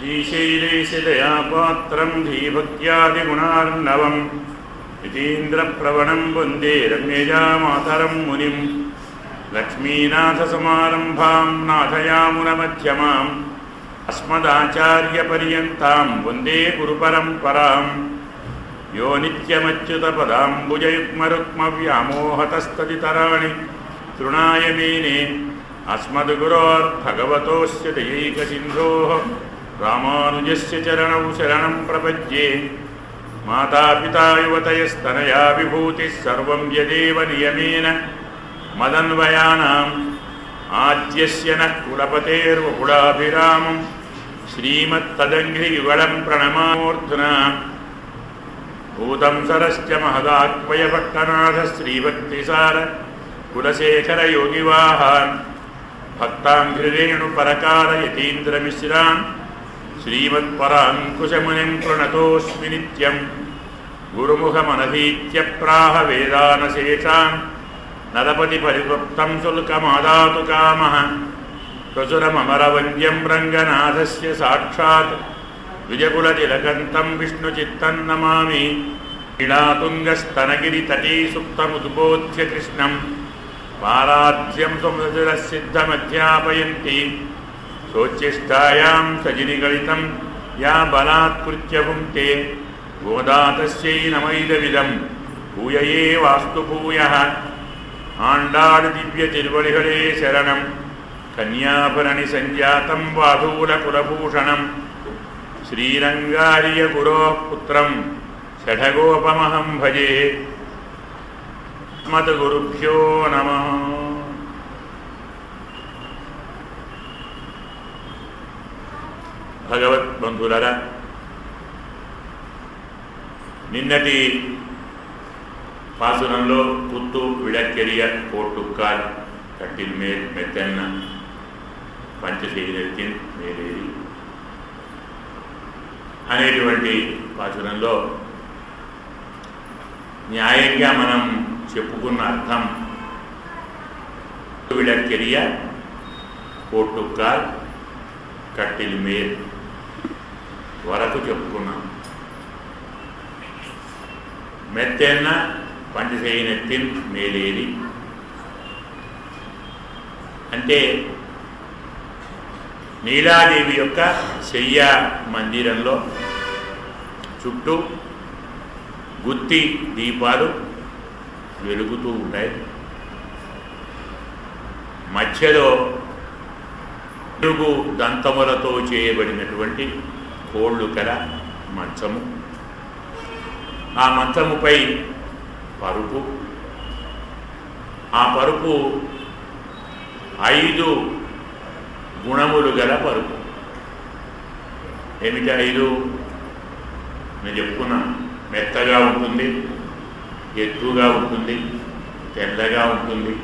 श्रीशैलेशदयापात्रं धीभक्त्यादिगुणार्णवं यतीन्द्रप्रवणं वन्दे रम्यजामातरं मुनिं लक्ष्मीनाथसमारम्भां नाथयामुनमध्यमाम् अस्मदाचार्यपर्यन्तां वन्दे गुरुपरम्परां यो नित्यमच्युतपदाम्बुजयुग्मरुक्मव्यामोहतस्तदितराणि तृणाय मेने अस्मद्गुरोर्भगवतोऽस्य दयैकसिन्धोः रामानुजस्य चरणौ शरणं प्रपद्ये। मातापिता युवतयस्तनया विभूतिः सर्वं यदेव नियमेन मदन्वयानाम् आद्यस्य नः कुलपतेर्वकुलाभिरामं श्रीमत्तदङ्घ्रियुगलं प्रणमामूर्ध्ना। भूतं सरश्च महदात्मयभट्टनाथ श्रीभक्तिसार कुलशेखरयोगिवाहान् भक्ताङ्घ्रिरेणुपरकार यतीन्द्रमिश्रान् श्रीमत्पराङ्कुशमुनिं प्रणतोऽस्मि नित्यं। गुरुमुखमनधीत्य प्राह वेदानशेषान् नरपतिपरिवृप्तं शुल्कमादातु कामः। प्रचुरममरवन्द्यं रङ्गनाथस्य साक्षात् विजयकुलतिलकन्तं विष्णुचित्तं नमामि। क्रीडातुङ्गस्तनगिरितटी सुप्तमुद्बोध्य कृष्णं पाराध्यं स्वमधुरसिद्धमध्यापयन्ति। सोच्छिष्टायां सजिनिगलितं या बलात्कृत्य भुङ्क्ते गोदा तस्यै नमैदमिदं भूयये वास्तु भूयः। आण्डाळ் दिव्य तिरुवळिगळे शरणं कन्याभरणि संजातं वाधूलकुलभूषणं श्रीरङ्गार्य गुरोः पुत्रं षठगोपमहं भजे। मद्गुरुभ्यो नमः। భగవద్బంధులరా, నిన్నటి పాసురంలో పుత్తు విడక్కెరియ కోట్టుక్కాల్ కట్టిల్ మేల్ మెత్తెన్న పంచశీలెత్తిన్ మేలేరి అనేటువంటి పాసురంలో న్యాయంగా మనం చెప్పుకున్న అర్థం విడక్కెరియ కోట్టుక్కాల్ కట్టిల్ మేల్ వరకు చెప్పుకున్నాం. మెత్తెన్న పంచశయనెత్తిన్ మేలేరి అంటే నీలాదేవి యొక్క శయ్య మందిరంలో చుట్టూ గుత్తి దీపాలు వెలుగుతూ ఉంటాయి. మధ్యలో తెలుగు దంతములతో చేయబడినటువంటి కోళ్ళు కల మంచము, ఆ మంచముపై పరుపు, ఆ పరుపు 5 గుణములు గల పరుపు. ఏమిటి 5? నేను చెప్పుకున్నాను. మెత్తగా ఉంటుంది, ఎత్తుగా ఉంటుంది, తెల్లగా ఉంటుంది,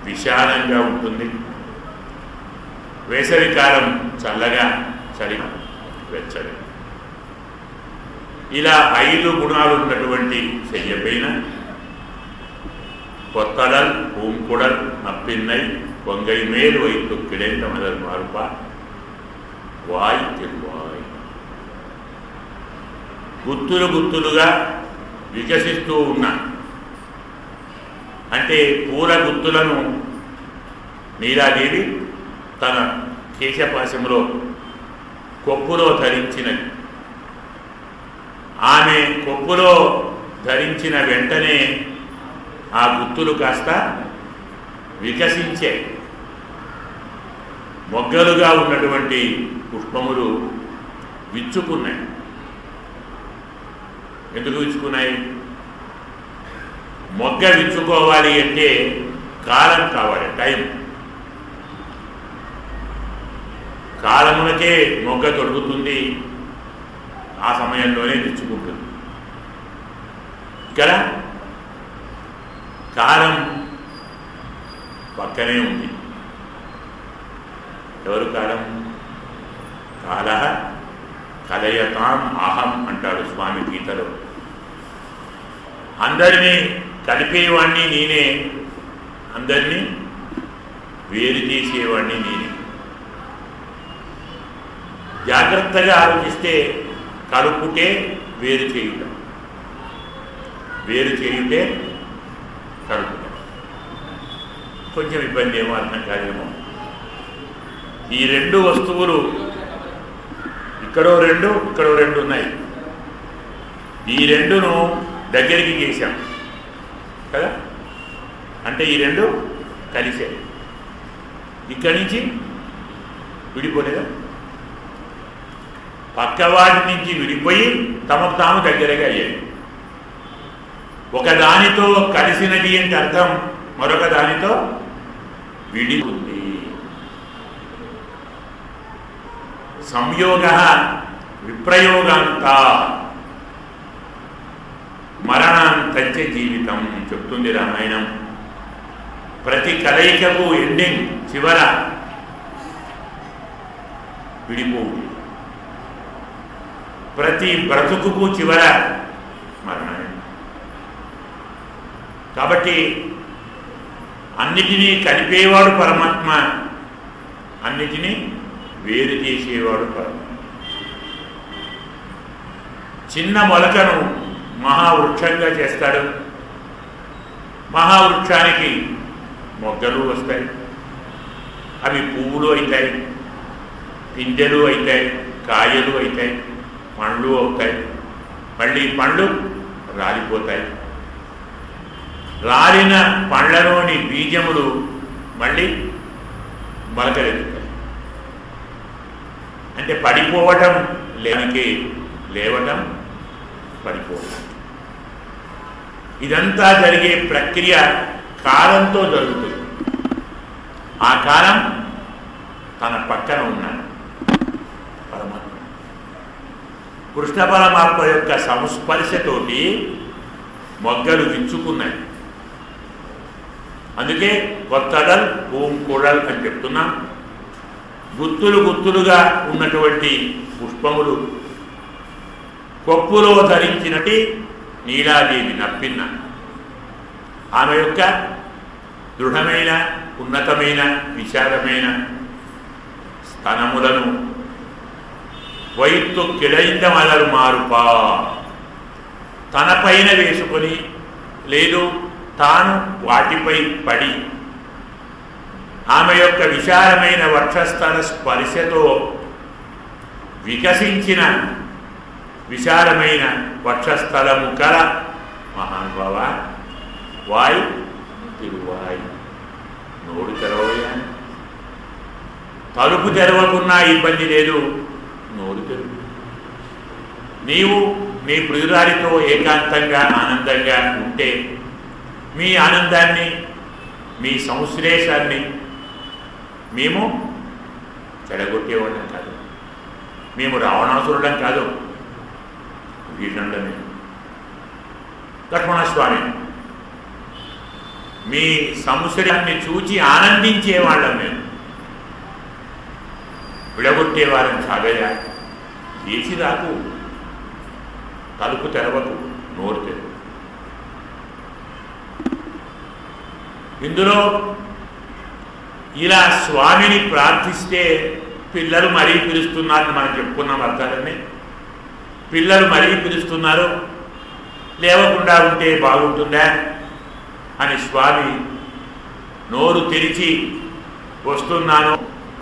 విశాలంగా ఉంటుంది, వేసవికాలం చల్లగా, చలి వెచ్చగా, ఇలా 5 గుణాలు ఉన్నటువంటి శయ్యపైన కొత్తడల్ పూంకుడల్ నప్పిన్నై పొంగై మేలు వైతు కిడెంత మొదలు మార్ప వాయ్ తిరువాయ్. గుత్తులు గుత్తులుగా వికసిస్తూ ఉన్న, అంటే పూల గుత్తులను నీలాదేవి తన కేశపాశంలో కొప్పులో ధరించినది. ఆమె కొప్పులో ధరించిన వెంటనే ఆ గుత్తులు కాస్త వికసించే, మొగ్గలుగా ఉన్నటువంటి పుష్పములు విచ్చుకున్నాయి. ఎందుకు విచ్చుకున్నాయి? మొగ్గ విచ్చుకోవాలి అంటే కాలం కావాలి, టైం. కాలమునకే మొగ్గ తొడుగుతుంది, ఆ సమయంలోనే విచ్చుకుంటుంది. ఇక్కడ కాలం పక్కనే ఉంది. ఎవరు కాలం? కాలః కలయతాం అహం అంటాడు స్వామి గీతలో. అందరినీ కలిపేవాణ్ణి నేనే, అందరినీ వేరు చేసేవాణ్ణి నేనే. జాగ్రత్తగా ఆలోచిస్తే కలుపుటే వేరు చేయుట, వేరు చేయుటే కలుపుట. కొంచెం ఇబ్బంది ఏమో, అర్థం కాదేమో. ఈ రెండు వస్తువులు ఇక్కడో రెండు, ఇక్కడో రెండు ఉన్నాయి. ఈ రెండును దగ్గరికి చేశాం కదా, అంటే ఈ రెండు కలిసాయి. ఇక్కడి నుంచి విడిపోలేదా? పక్కవాటి నుంచి విడిపోయి తమకు తాము దగ్గరగా అయ్యాయి. ఒక దానితో కలిసినది అంటే అర్థం మరొక దానితో విడిపోతుంది. సంయోగ విప్రయోగాంత మరణాంతంచ జీవితం చెప్తుంది రామాయణం. ప్రతి కలయికకు ఎండింగ్ చివర విడిపోవు, ప్రతి బ్రతుకుకు చివర మరణం. కాబట్టి అన్నిటినీ కలిపేవాడు పరమాత్మ, అన్నిటినీ వేరు చేసేవాడు పరమాత్మ. చిన్న మొలకను మహావృక్షంగా చేస్తాడు. మహావృక్షానికి మొగ్గలు వస్తాయి, అవి పువ్వులు అవుతాయి, పిందెలు అవుతాయి, కాయలు అవుతాయి, పండ్లు అవుతాయి. మళ్ళీ పండ్లు రాలిపోతాయి. రాలిన పండ్లలోని బీజములు మళ్ళీ మొలకలెత్తుతాయి. అంటే పడిపోవటం లేనికి, లేవటం పడిపోవటం. ఇదంతా జరిగే ప్రక్రియ కాలంతో జరుగుతుంది. ఆ కాలం తన పక్కన ఉన్నాడు పరమాత్మ. కృష్ణ పరమాత్మ యొక్క సంస్పర్శతోటి మొగ్గలు విచ్చుకున్నాయి. అందుకే కొత్తడల్ పూంకుడల్ అని చెప్తున్నాం. గుత్తులు గుత్తులుగా ఉన్నటువంటి పుష్పములు కొప్పులో ధరించినటి నీలాదేవి నప్పిన్న ఆమె యొక్క దృఢమైన ఉన్నతమైన విశాలమైన స్తనములను వైత్తు కిడైంద మలరు మారుపా తనపైన వేసుకొని, లేదు తాను వాటిపై పడి ఆమె యొక్క విశాలమైన వక్షస్థల స్పర్శతో వికసించిన విశాలమైన వక్షస్థలము కల మహానుభావ వాయు తిరువాయి. నోరు తెరవయా, తలుపు తెరవకున్నా ఇబ్బంది లేదు, నోరు తెరువు. నీవు మీ ప్రియురాలితో ఏకాంతంగా ఆనందంగా ఉంటే మీ ఆనందాన్ని, మీ సంశ్లేషాన్ని మేము చెడగొట్టేవాళ్ళం కాదు, మేము రావణాసురుడం కాదు, భీషణుడమే. లక్ష్మణస్వామి మీ సంశ్లేషాన్ని చూచి ఆనందించేవాళ్ళం, మేము విడగొట్టేవాళ్ళని కాదయా. చేసి రాకు, తలుపు తెరవకు, నోరు తెరవు. ఇందులో ఇలా స్వామిని ప్రార్థిస్తే పిల్లలు మరీ పిలుస్తున్నారని మనం చెప్పుకున్నాం అర్థాలన్నీ. పిల్లలు మరీ పిలుస్తున్నారు, లేవకుండా ఉంటే బాగుంటుందా అని స్వామి నోరు తెరిచి వస్తున్నాను,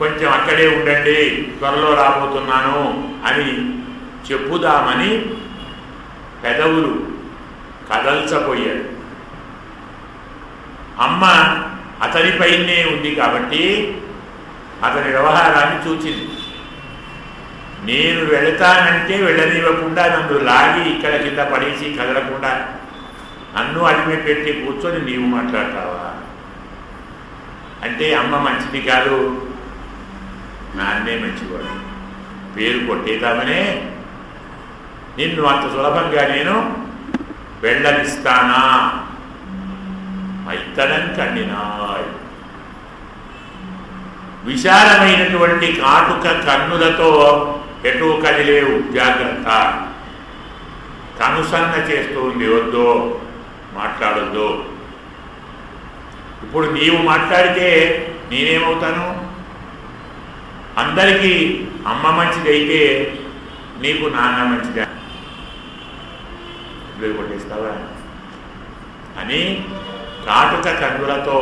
కొంచెం అక్కడే ఉండండి, త్వరలో రాబోతున్నాను అని చెప్పుదామని పెదవులు కదల్చబోయాడు. అమ్మ అతనిపైనే ఉంది కాబట్టి అతని వ్యవహారాన్ని చూచింది. నేను వెళతానంటే వెళ్ళనివ్వకుండా నన్ను లాగి ఇక్కడ కింద పడేసి కదలకుండా నన్ను అడిమి పెట్టి కూర్చొని నీవు మాట్లాడతావా అంటే, అమ్మ మంచిది కాదు, నాన్నే మంచివాడు, పేరు కొట్టేద్దామనే నిన్ను అంత సులభంగా నేను వెళ్ళనిస్తానా మైత్తడం కన్నినాయ్. విశాలమైనటువంటి కాటుక కన్నులతో ఎటూ కదిలేవు, జాగ్రత్త, కనుసన్న చేస్తుంది, వద్దో మాట్లాడొద్దు. ఇప్పుడు నీవు మాట్లాడితే నేనేమవుతాను? అందరికీ అమ్మ మంచిదైతే నీకు నాన్న మంచిదా కొట్టేస్తావా అని కాటుక కన్నులతో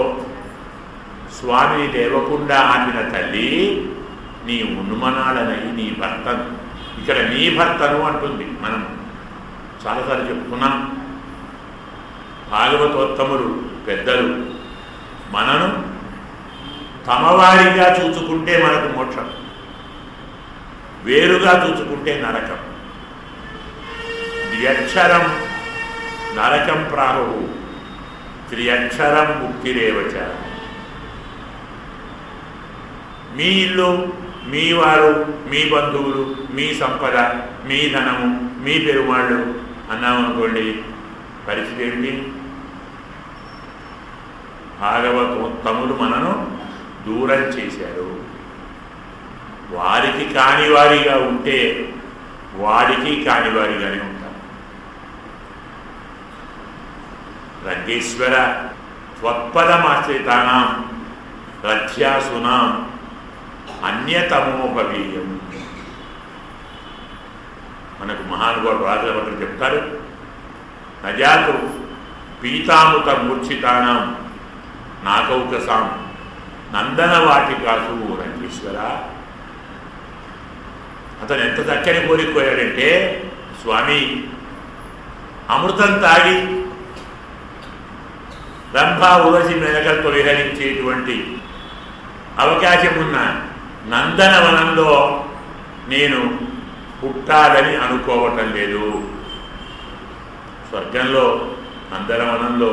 స్వామిని లేవకుండా ఆపిన తల్లి నీ ఉన్మనాడనై నీ భర్తను, ఇక్కడ నీ భర్తను అంటుంది. మనం చాలాసార్లు చెప్పుకున్నాం, భాగవతోత్తములు పెద్దలు మనను తమవారిగా చూచుకుంటే మనకు మోక్షం, వేరుగా చూచుకుంటే నరకం. ద్వ్యక్షరం నరకం ప్రాహు త్రియక్షరం ముక్తిరేవచ. మీ ఇల్లు, మీ వారు, మీ బంధువులు, మీ సంపద, మీ ధనము, మీ పెరుమాళ్ళు అన్నామనుకోండి, పరిస్థితి ఏంటి? భాగవతోత్తములు మనను దూరం చేశారు. వారికి కానివారిగా ఉంటే వాడికి కానివారిగానే ఉంటారు. రంగేశ్వర త్వత్పదమాశ్రితానాం రథ్యాసునాం అన్యతమోపవీయం. మనకు మహానుభావుడు రాజభద్రుడు చెప్తారు, నజాతు పీతాముత మూర్ఛితానాం నాకౌకసాం నందనవాటికాసు. రంగేశ్వర అతను ఎంత చక్కని కోరిపోయాడంటే, స్వామి అమృతం తాగి రంభా ఉరసి మెనకలతో విహరించేటువంటి అవకాశం ఉన్న నందనవనంలో నేను పుట్టాలని అనుకోవటం లేదు. స్వర్గంలో నందనవనంలో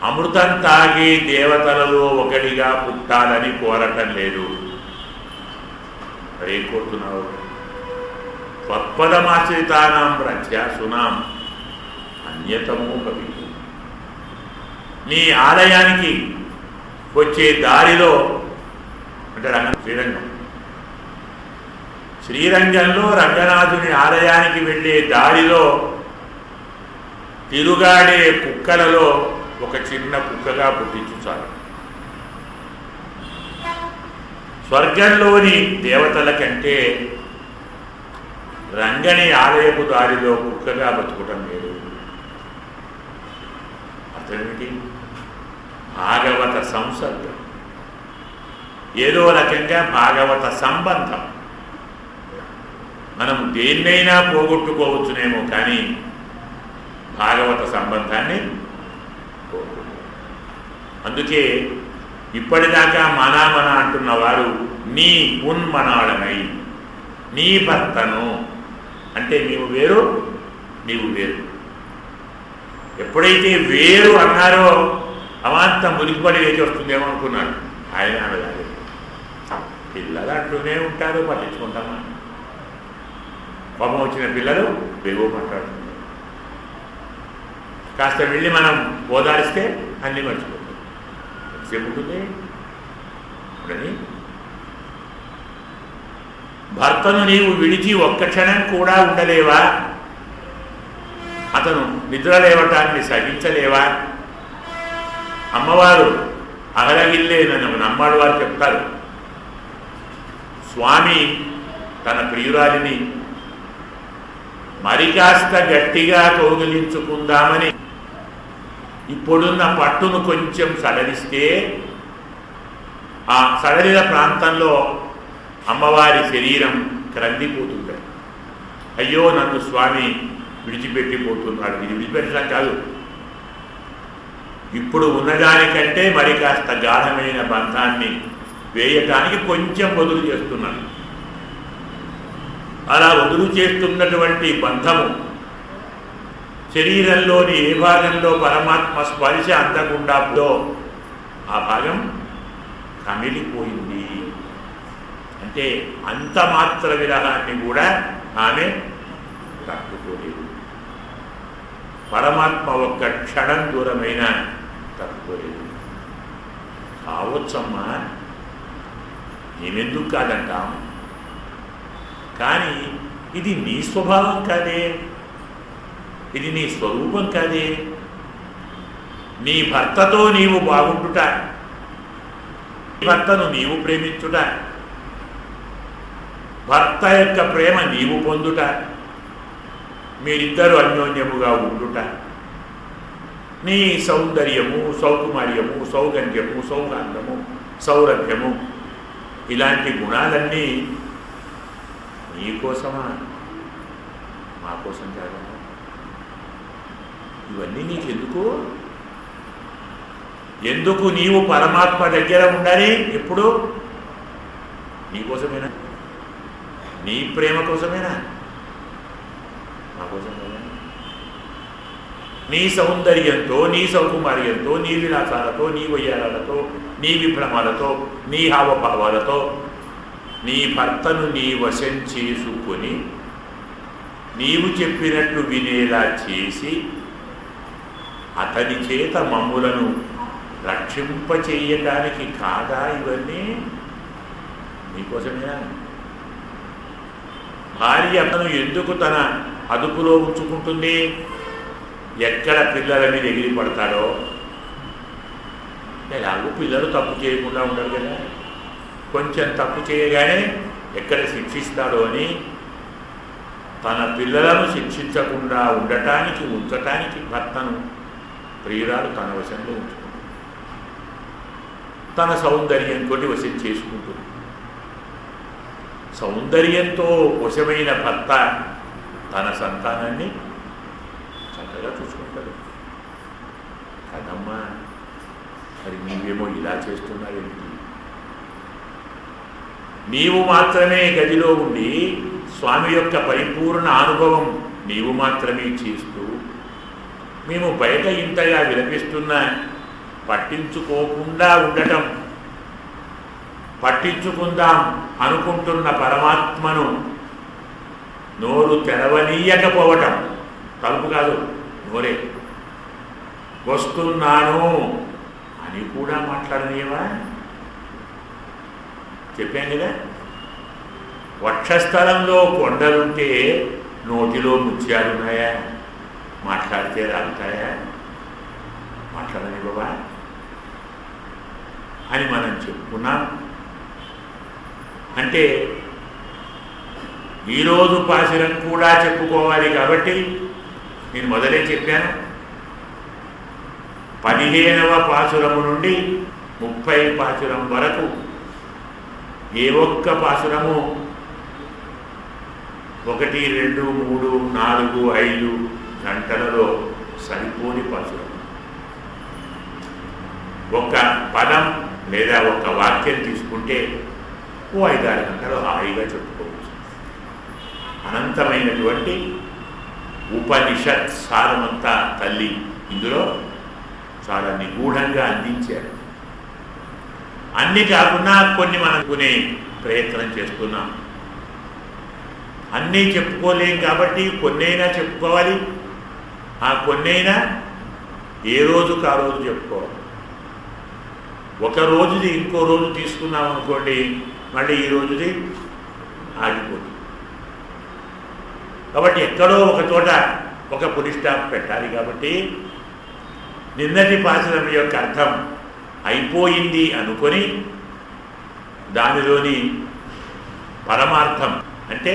అమృతం తాగి దేవతలలో ఒకటిగా పుట్టాలని కోరటం లేదు. మరేం కోరుతున్నావు? త్వత్పదమాశ్రితానాం రథ్యాసునాం అన్యతమోపవీయం. నీ ఆలయానికి వచ్చే దారిలో అంటే శ్రీరంగంలో రంగనాథుని ఆలయానికి వెళ్ళే దారిలో తిరుగాడే కుక్కలలో ఒక చిన్న కుక్కగా పుట్టించు చాలు. స్వర్గంలోని దేవతల కంటే రంగని ఆలయపు దారిలో కుక్కగా బతుకటం లేదు. అతనికి భాగవత సంసర్గం, ఏదో రకంగా భాగవత సంబంధం. మనం దేన్నైనా పోగొట్టుకోవచ్చునేమో, కానీ భాగవత సంబంధాన్ని పోగొట్టుకో. అందుకే ఇప్పటిదాకా మనా మన అంటున్న వారు నీ ఉన్మనాడనై, నీ భర్తను అంటే నీవు వేరు నీవు వేరు. ఎప్పుడైతే వేరు అన్నారో అమాంతం మునిగిపడి వేచి వస్తుందేమో అనుకున్నాడు. ఆయన అనగాలి, పిల్లలు అంటూనే ఉంటారు, పట్టించుకుంటామా? కోపం వచ్చిన పిల్లలు వేవో మాట్లాడుతున్నారు. కాస్త వెళ్ళి మనం ఓదారిస్తే అన్నీ మర్చిపోతాం. ఎంతసేపు ఉంటుంది అని భర్తను నీవు విడిచి ఒక్క క్షణం కూడా ఉండలేవా? అతను నిద్ర లేవటాన్ని సహించలేవా? అమ్మవారు అగలగిల్లే నన్ను నమ్మాడు వారు చెప్తారు. స్వామి తన ప్రియురాలిని మరి కాస్త గట్టిగా కౌగిలించుకుందామని ఇప్పుడున్న పట్టును కొంచెం సడలిస్తే ఆ సడలిన ప్రాంతంలో అమ్మవారి శరీరం క్రందిపోతుంది. అయ్యో నన్ను స్వామి విడిచిపెట్టిపోతున్నాడు. ఇది విడిచిపెట్టడం కాదు, ఇప్పుడు ఉన్నదానికంటే మరి కాస్త గాఢమైన బంధాన్ని వేయటానికి కొంచెం వదులు చేస్తున్నాను. అలా వదులు చేస్తున్నటువంటి బంధము శరీరంలోని ఏ భాగంలో పరమాత్మ స్పర్శ అందకుండా ఆ భాగం కమిలిపోయింది. అంటే అంత మాత్ర విరహాన్ని కూడా ఆమె తట్టుకోలేదు. పరమాత్మ ఒక్క క్షణం దూరమైన తట్టుకోలేదు. కావచ్చమ్మా, నేనెందుకు కాదంటాం, కానీ ఇది నీ స్వభావం కాదే, ఇది నీ స్వరూపం కాదే. నీ భర్తతో నీవు బాగుంటుట, భర్తను నీవు ప్రేమించుట, భర్త యొక్క ప్రేమ నీవు పొందుట, మీరిద్దరూ అన్యోన్యముగా ఉండుట, నీ సౌందర్యము, సౌకుమార్యము, సౌగంధ్యము, సౌగాంధము, సౌరభ్యము, ఇలాంటి గుణాలన్నీ నీకోసమా, మా కోసం కాదా? ఇవన్నీ నీకెందుకు? ఎందుకు నీవు పరమాత్మ దగ్గర ఉండాలి? ఎప్పుడు నీకోసమేనా? నీ ప్రేమ కోసమేనా? మా కోసం కదా? నీ సౌందర్యంతో, నీ సౌకుమార్యంతో, నీ విలాసాలతో, నీ వయ్యారాలతో, నీ విభ్రమాలతో, నీ హావభావాలతో నీ భర్తను నీ వశం చేసుకొని నీవు చెప్పినట్టు వినేలా చేసి అతని చేత మమ్ములను రక్షింపచేయటానికి కాదా ఇవన్నీ? నీకోసమేనా? భార్య అతను ఎందుకు తన అదుపులో ఉంచుకుంటుంది? ఎక్కడ పిల్లల మీద ఎగిరి పడతాడో, ఎలాగో పిల్లలు తప్పు చేయకుండా ఉండరు కదా, కొంచెం తప్పు చేయగానే ఎక్కడ శిక్షిస్తాడో అని తన పిల్లలను శిక్షించకుండా ఉండటానికి, ఉంచటానికి భర్తను ప్రియురాలు తన వశంలో ఉంచుకుంటుంది. తన సౌందర్యంతో వశం చేసుకుంటుంది. సౌందర్యంతో వశమైన భర్త తన సంతానాన్ని చక్కగా చూసుకుంటాడు కదమ్మా. మరి నీవేమో ఇలా చేస్తున్నావేంటి? నీవు మాత్రమే గదిలో ఉండి స్వామి యొక్క పరిపూర్ణ అనుభవం నీవు మాత్రమే చేస్తూ మేము బయట ఇంతగా విలపిస్తున్నా పట్టించుకోకుండా ఉండటం, పట్టించుకుందాం అనుకుంటున్న పరమాత్మను నోరు తెరవనీయకపోవటం, తలుపు కాదు నోరే, వస్తున్నాను అని కూడా మాట్లాడనీయవా? చెప్పాను కదా, వక్షస్థలంలో కొండలుంటే నోటిలో ముత్యాలున్నాయా? మాట్లాడితే రాలుతాయా? మాట్లాడనివ్వవా అని మనం చెప్పుకున్నాం. అంటే ఈరోజు పాశురం కూడా చెప్పుకోవాలి కాబట్టి నేను మొదలే చెప్పాను, 15వ పాశురము నుండి 30 పాశురం వరకు ఏ ఒక్క పాశురము 1, 2, 3, 4, 5 గంటలలో సరిపోని పాశురం. ఒక పదం లేదా ఒక వాక్యం తీసుకుంటే ఓ 5-6 గంటలు హాయిగా చెప్పుకోవచ్చు. అనంతమైనటువంటి ఉపనిషత్ సారమంతా తల్లి ఇందులో చాలా నిగూఢంగా అందించారు. అన్నీ కాకుండా కొన్ని మనం కొనే ప్రయత్నం చేస్తున్నాం. అన్నీ చెప్పుకోలేం కాబట్టి కొన్నైనా చెప్పుకోవాలి. ఆ కొన్నైనా ఏ రోజుకు ఆ రోజు చెప్పుకోవాలి. ఒక రోజుది ఇంకో రోజు తీసుకున్నాం అనుకోండి, మళ్ళీ ఈ రోజుది ఆగిపోతుంది. కాబట్టి ఎక్కడో ఒక చోట ఒక పులి స్టాప్ పెట్టాలి. కాబట్టి నిన్నటి పాశురం యొక్క అర్థం అయిపోయింది అనుకొని దానిలోని పరమార్థం అంటే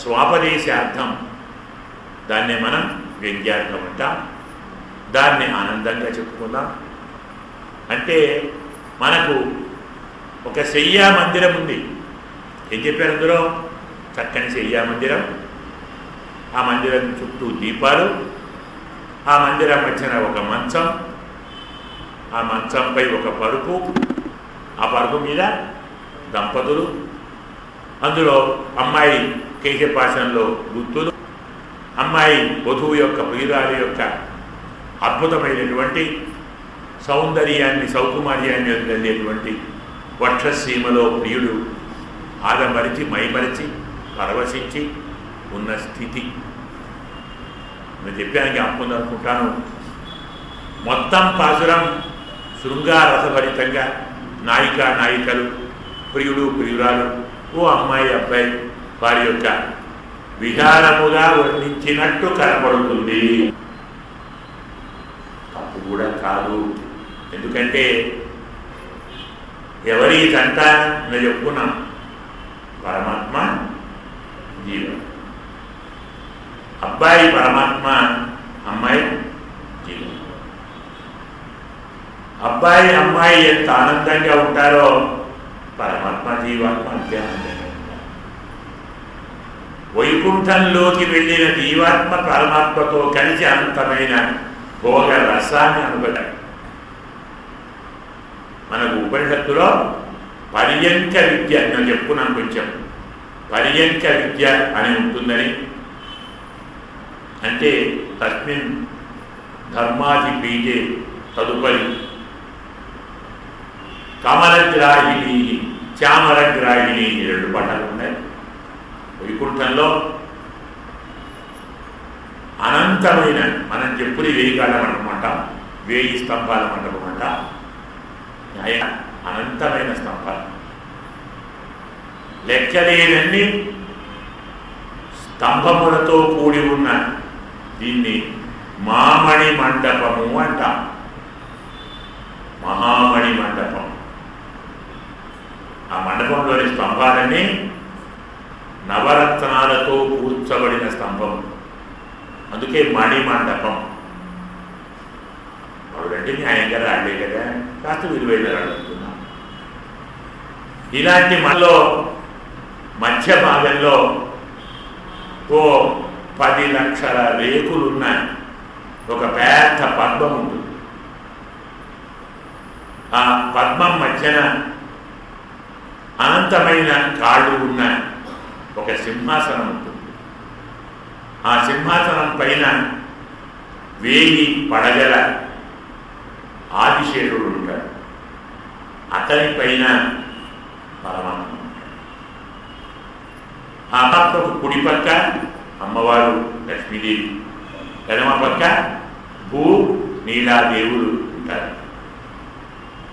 స్వాపదేశార్థం, దాన్నే మనం వ్యంగ్యార్థం అంటాం. దాన్ని ఆనందంగా చెప్పుకుందాం. అంటే మనకు ఒక శయ్యా మందిరం ఉంది. ఏం చెప్పారు అందులో? చక్కని శయ్యా మందిరం. ఆ మందిరం చుట్టూ దీపాలు, ఆ మందిరం మధ్యన ఒక మంచం, ఆ మంచంపై ఒక పరుపు, ఆ పరుపు మీద దంపతులు, అందులో అమ్మాయి కేశపాశంలో గుర్తులు, అమ్మాయి వధువు యొక్క ప్రియురాలి యొక్క అద్భుతమైనటువంటి సౌందర్యాన్ని, సౌకుమార్యాన్ని వదిలేటువంటి వక్షసీమలో ప్రియుడు ఆదమరిచి, మైమరిచి, పరవశించి ఉన్న స్థితి నేను చెప్పాను, జ్ఞాపకం అనుకుంటాను. మొత్తం పాశురం శృంగారసభరితంగా నాయికా నాయికలు, ప్రియుడు ప్రియురాలు, ఓ అమ్మాయి అబ్బాయి వారి యొక్క విహారముగా వర్ణించినట్టు కనపడుతుంది. తప్పు కూడా కాదు. ఎందుకంటే ఎవరి జంట నేను చెప్పుకున్నాం, పరమాత్మ జీవం. అబ్బాయి పరమాత్మ, అమ్మాయి జీవం. అబ్బాయి అమ్మాయి ఎంత ఆనందంగా ఉంటారో పరమాత్మ జీవాత్మ అంతే ఆనందంగా ఉంటారు. వైకుంఠంలోకి వెళ్ళిన జీవాత్మ పరమాత్మతో కలిసి అనంతమైన భోగ రసాన్ని అనుభవారు. మనకు ఉపనిషత్తులో పర్యంక విద్య, నేను చెప్పుకున్నాను కొంచెం, పర్యంక విద్య అని ఉంటుందని. అంటే తస్మిన్ ధర్మాది పీఠే తదుపరి కమలగ్రాహిణి చామరగ్రాహిణి రెండు పట్టాలు ఉన్నాయి. వైకుంఠంలో అనంతమైన, మనం చెప్పుని 1000 కాళ్ళ మండపం అంట, 1000 స్తంభాల మండపం అంట, అనంతమైన స్తంభాలు, లెక్కలేనన్ని స్తంభములతో కూడి ఉన్న దీన్ని మామణి మండపము అంట. మహామణి మండపం. ఆ మండపంలోని స్తంభాలన్నీ నవరత్నాలతో కూర్చబడిన స్తంభం, అందుకే మణి మండపం. వాడంటే న్యాయంగా రాలే కదా, కాస్త విలువైన రాడుతున్నా. ఇలాంటి మనలో మధ్య భాగంలో ఓ 10 లక్షల రేకులున్న ఒక పెద్ద పద్మం ఉంటుంది. ఆ పద్మం మధ్యన అనంతమైన కాళ్ళు ఉన్న ఒక సింహాసనం ఉంటుంది. ఆ సింహాసనం పైన 1000 పడగల ఆదిశేషుడు ఉంటాడు. అతని పైన పరమాత్మ. ఆ పక్కకు కుడి పక్క అమ్మవారు లక్ష్మీదేవి, ఎడమ పక్క భూ నీలాదేవులు ఉంటారు.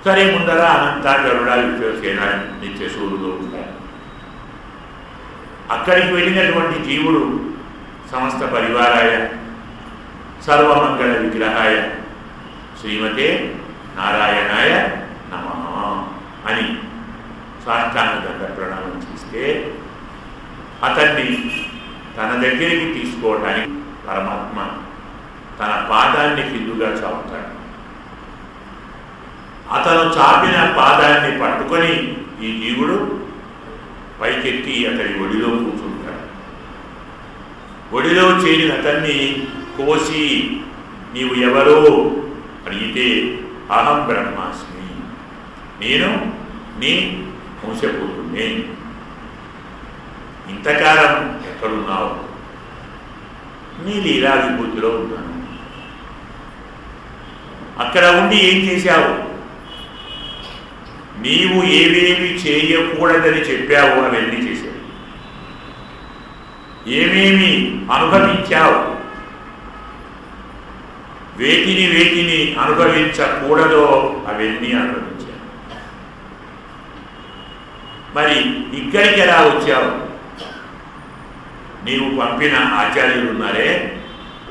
సరే, ముందర అనంత గరుడ విశ్వసేన నిత్యసూరులు ఉంటారు. అక్కడికి వెళ్ళినటువంటి జీవుడు సమస్త పరివారాయ సర్వమంగళ విగ్రహాయ శ్రీమతే నారాయణాయ నమః అని సాష్టాంగ దండ ప్రణామం చేస్తే అతన్ని తన దగ్గరికి తీసుకోవటానికి పరమాత్మ తన పాదాన్ని కిందుగా చాపుతాడు. అతను చాపిన పాదాన్ని పట్టుకొని ఈ జీవుడు పైకెత్తి అతని ఒడిలో కూర్చుంటాడు. ఒడిలో చేరిన అతన్ని కోసి నీవు ఎవరో అడిగితే అహం బ్రహ్మాస్మి, నేను నీ వంశపుత్రుణ్ణి, ఇంతకాలం ఎక్కడున్నావు? నీ లీలా విభూతిలో ఉన్నాను. అక్కడ ఉండి ఏం చేశావు? నీవు ఏవేమి చేయకూడదని చెప్పావు అవన్నీ చేశావు. ఏమేమి అనుభవించావు, వేటిని అనుభవించకూడదో అవన్నీ అనుభవించావు. మరి ఇక్కడికి ఎలా వచ్చావు? నీవు పంపిన ఆచార్యులు ఉన్నారే,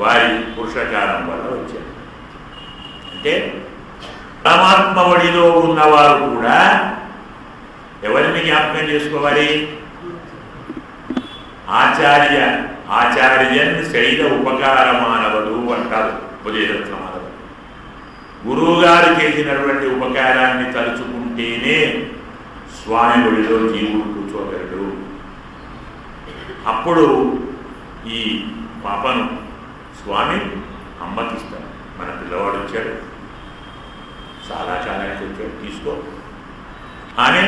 వారి పురుషకారం వల్ల వచ్చారు. అంటే పరమాత్మ ఒడిలో ఉన్నవారు కూడా ఎవరిని జ్ఞాపకం చేసుకోవాలి? ఆచార్యన్ శైల ఉపకారమానవదు అంటారు ఉపదేశమానవుడు. గురువు గారు చేసినటువంటి ఉపకారాన్ని తలుచుకుంటేనే స్వామి ఒడిలో జీవుడు కూర్చోగలడు. అప్పుడు ఈ పాపను స్వామి అమ్మకిస్తాడు. మన పిల్లవాడు వచ్చాడు, చాలా వచ్చాడు, తీసుకో. ఆమె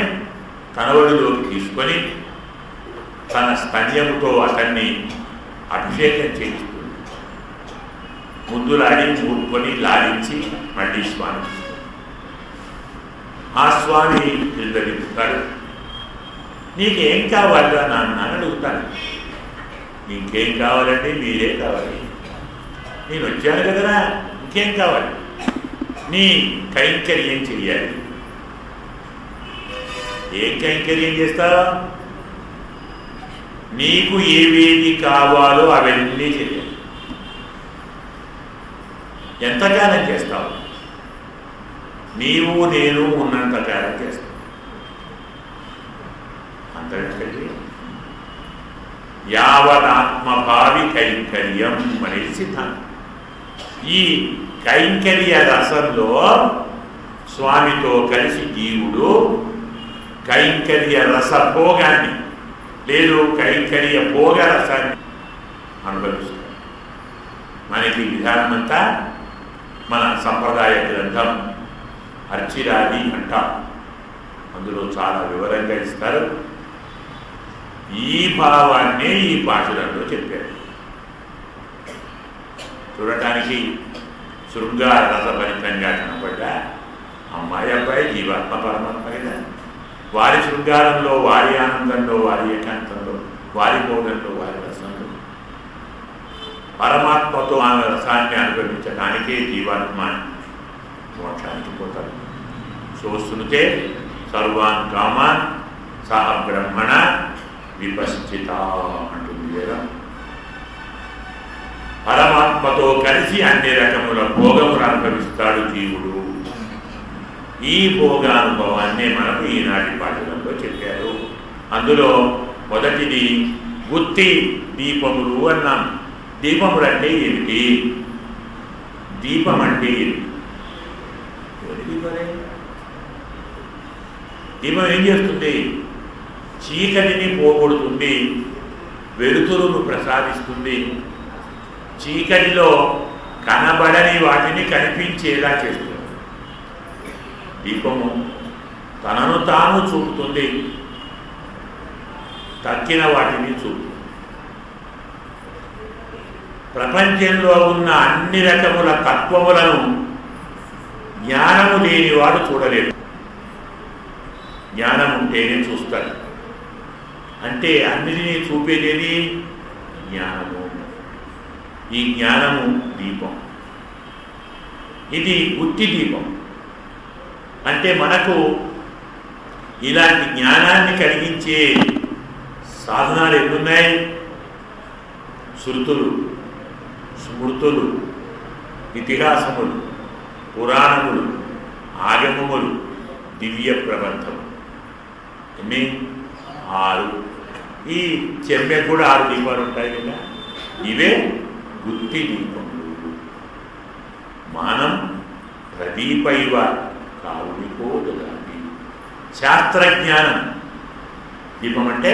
తన ఒడిలోకి తీసుకొని తన స్తన్యముతో అతన్ని అభిషేకం చేయిస్తుంది. ముద్దులాడి మూర్కొని లాడించి మళ్ళీ స్వామి ఆ స్వామి నిలబెడతాడు. నీకేం కావాలిరా నాన్న అని అడుగుతాను. నీకేం కావాలంటే మీరే కావాలి, నేను వచ్చాను కదరా, ఇంకేం కావాలి? నీ కైంకర్యం చెయ్యాలి. ఏం కైంకర్యం చేస్తావు? నీకు ఏవేది కావాలో అవన్నీ చేయాలి. ఎంతకాలం చేస్తావు? నీవు నేను ఉన్నంతకాలం చేస్తావు. అంతకంటే యావదాత్మభావి కైంకర్యం అనేది సిద్ధాంతం. ఈ కైంకర్య రసంలో స్వామితో కలిసి జీవుడు కైంకర్య రసభోగాన్ని లేదు కైంకర్య భోగ రసాన్ని అనుభవిస్తాడు. మనకి విధానమంతా మన సంప్రదాయ గ్రంథం అర్చిరాది అంటారు. అందులో చాలా వివరంగా ఇస్తారు. ఈ భావాన్నే ఈ పాఠులలో చెప్పారు. చూడటానికి శృంగార రసభరితంగా కనపడ్డా అమ్మాయి అబ్బాయి జీవాత్మ పరమాత్మ కదా. వారి శృంగారంలో, వారి ఆనందంలో, వారి ఏకాంతంలో, వారి భోగంలో, వారి రసంలో పరమాత్మతో ఆమె రసాన్ని అనుభవించడానికే జీవాత్మ మోక్షానికి పోతారు. శోశ్రుతే సర్వాన్ కామాన్ సహ బ్రహ్మణ విపశ్చిత అంటుంది కదా. పరమాత్మతో కలిసి అన్ని రకముల భోగములు అనుభవిస్తాడు జీవుడు. ఈ భోగానుభవాన్ని మనకు ఈనాటి పాఠంలో చెప్పారు. అందులో మొదటిది గుత్తి దీపములు అన్నాం. దీపములు అంటే ఏమిటి? దీపం అంటే ఏమిటి? దీపం ఏం చేస్తుంది? చీకటిని పోగొడుతుంది, వెలుతురును ప్రసాదిస్తుంది, చీకటిలో కనబడని వాటిని కనిపించేలా చేస్తుంది. దీపము తనను తాను చూపుతుంది, తక్కిన వాటిని చూపుతుంది. ప్రపంచంలో ఉన్న అన్ని రకముల తత్వములను జ్ఞానము లేనివాడు చూడలేడు. జ్ఞానం ఉంటేనే చూస్తాడు. అంటే అన్నిటినీ చూపేదేది జ్ఞానము. ఈ జ్ఞానము దీపం. ఇది గుత్తి దీపం. అంటే మనకు ఇలాంటి జ్ఞానాన్ని కలిగించే సాధనాలు ఎన్నున్నాయి? శృతులు, స్మృతులు, ఇతిహాసములు, పురాణములు, ఆగమములు, దివ్య ప్రబంధము. ఎన్ని? 6. ఈ చెమ్మె కూడా 6 దీపాలు ఉంటాయి కదా. ఇవే గుత్తి దీపములు. మానం ప్రదీపైవ కావునికో దదామి. శాస్త్రజ్ఞానం. దీపం అంటే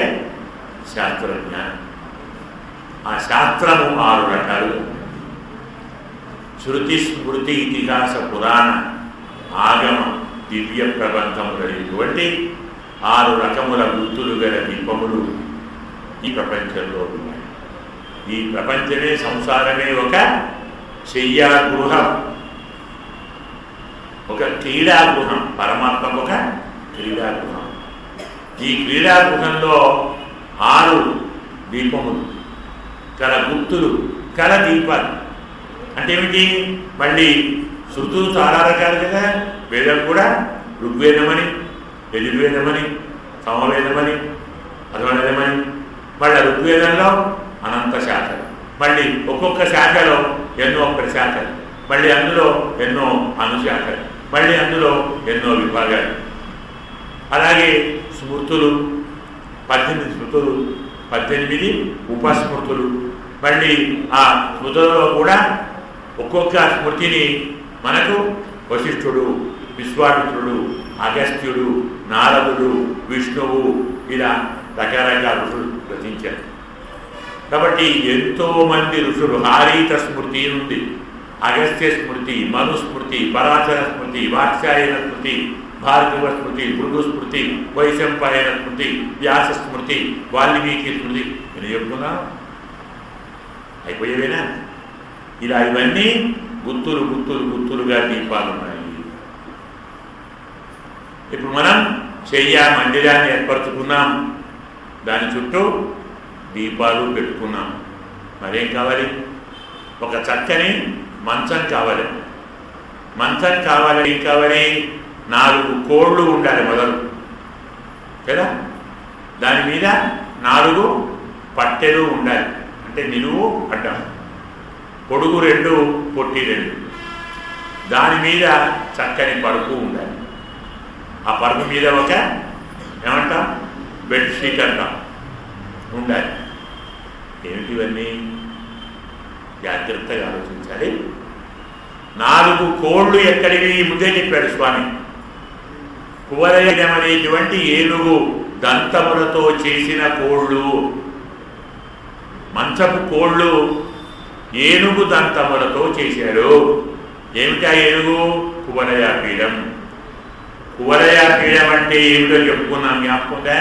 శాస్త్రజ్ఞానం. ఆ శాస్త్రము 6 రకాలు. శృతి, స్మృతి, ఇతిహాస, పురాణ, ఆగమ, దివ్య ప్రబంధములైనటువంటి 6 రకముల గుర్తులు గల దీపములు ఈ ప్రపంచంలో ఉన్నాయి. ఈ ప్రపంచమే, సంసారమే ఒక శయ్యాగృహం, ఒక క్రీడాగృహం. పరమాత్మకు ఒక క్రీడాగృహం. ఈ క్రీడాగృహంలో 6 దీపములు కల గుర్తులు కల దీపాలు. అంటే ఏమిటి? మళ్ళీ శృతులు చాలా రకాలు కదా. వేదం కూడా ఋగ్వేదమని, యజుర్వేదమని, సమవేదమని, అధర్వవేదమని. మళ్ళీ ఋగ్వేదంలో అనంత శాఖలు, మళ్ళీ ఒక్కొక్క శాఖలో ఎన్నో ప్రశాఖలు, మళ్ళీ అందులో ఎన్నో అనుశాఖలు, మళ్ళీ అందులో ఎన్నో విభాగాలు. అలాగే స్మృతులు 18 స్మృతులు, 18 ఉపస్మృతులు. మళ్ళీ ఆ స్మృతులలో కూడా ఒక్కొక్క స్మృతిని మనకు వశిష్ఠుడు, విశ్వామిత్రుడు, అగస్త్యుడు, నారదుడు, విష్ణువు ఇలా రకరకాల ఋషులు రచించారు. కాబట్టి ఎంతోమంది ఋషులు. హారీత స్మృతి ఉంది, అగస్త్య స్మృతి, మనుస్మృతి, పరాశర స్మృతి, వాత్స్యాయన స్మృతి, భార్గవ స్మృతి, భృగు స్మృతి, వైశంపాయన స్మృతి, వ్యాస స్మృతి, వాల్మీకి స్మృతి. నేను చెప్పుకున్నా అయిపోయేవేనా? ఇలా ఇవన్నీ గుర్తులు గుర్తులు గుర్తులుగా దీపాలు ఉన్నాయి. ఇప్పుడు మనం శయ్యా మందిరాన్ని ఏర్పరచుకున్నాం, దాని చుట్టూ దీపాలు పెట్టుకున్నాం. మరేం కావాలి? ఒక చక్కని మంచం కావాలి. మంచం కావాలి. ఏం కావాలి? 4 కోళ్ళు ఉండాలి మొదలు కదా. దాని మీద 4 పట్టెలు ఉండాలి. అంటే నిలువు అడ్డం, పొడుగు 2, పొట్టి 2. దాని మీద చక్కని పరుపు ఉండాలి. ఆ పరుపు మీద ఒక ఏమంటాం బెడ్షీట్ అంటాం ఉండాలి. ఏమిటివన్నీ జాగ్రత్తగా ఆలోచించాలి. 4 కోళ్ళు ఎక్కడివి ముందే చెప్పాడు స్వామి. కువలయం అనేటువంటి ఏనుగు దంతములతో చేసిన కోళ్ళు, మంచపు కోళ్ళు ఏనుగు దంతములతో చేశాడు. ఏమిటా ఏనుగు? కువలయాపీఠం. కువలయాపీఠం అంటే ఏమిటో చెప్పుకున్నాం జ్ఞాపకంగా.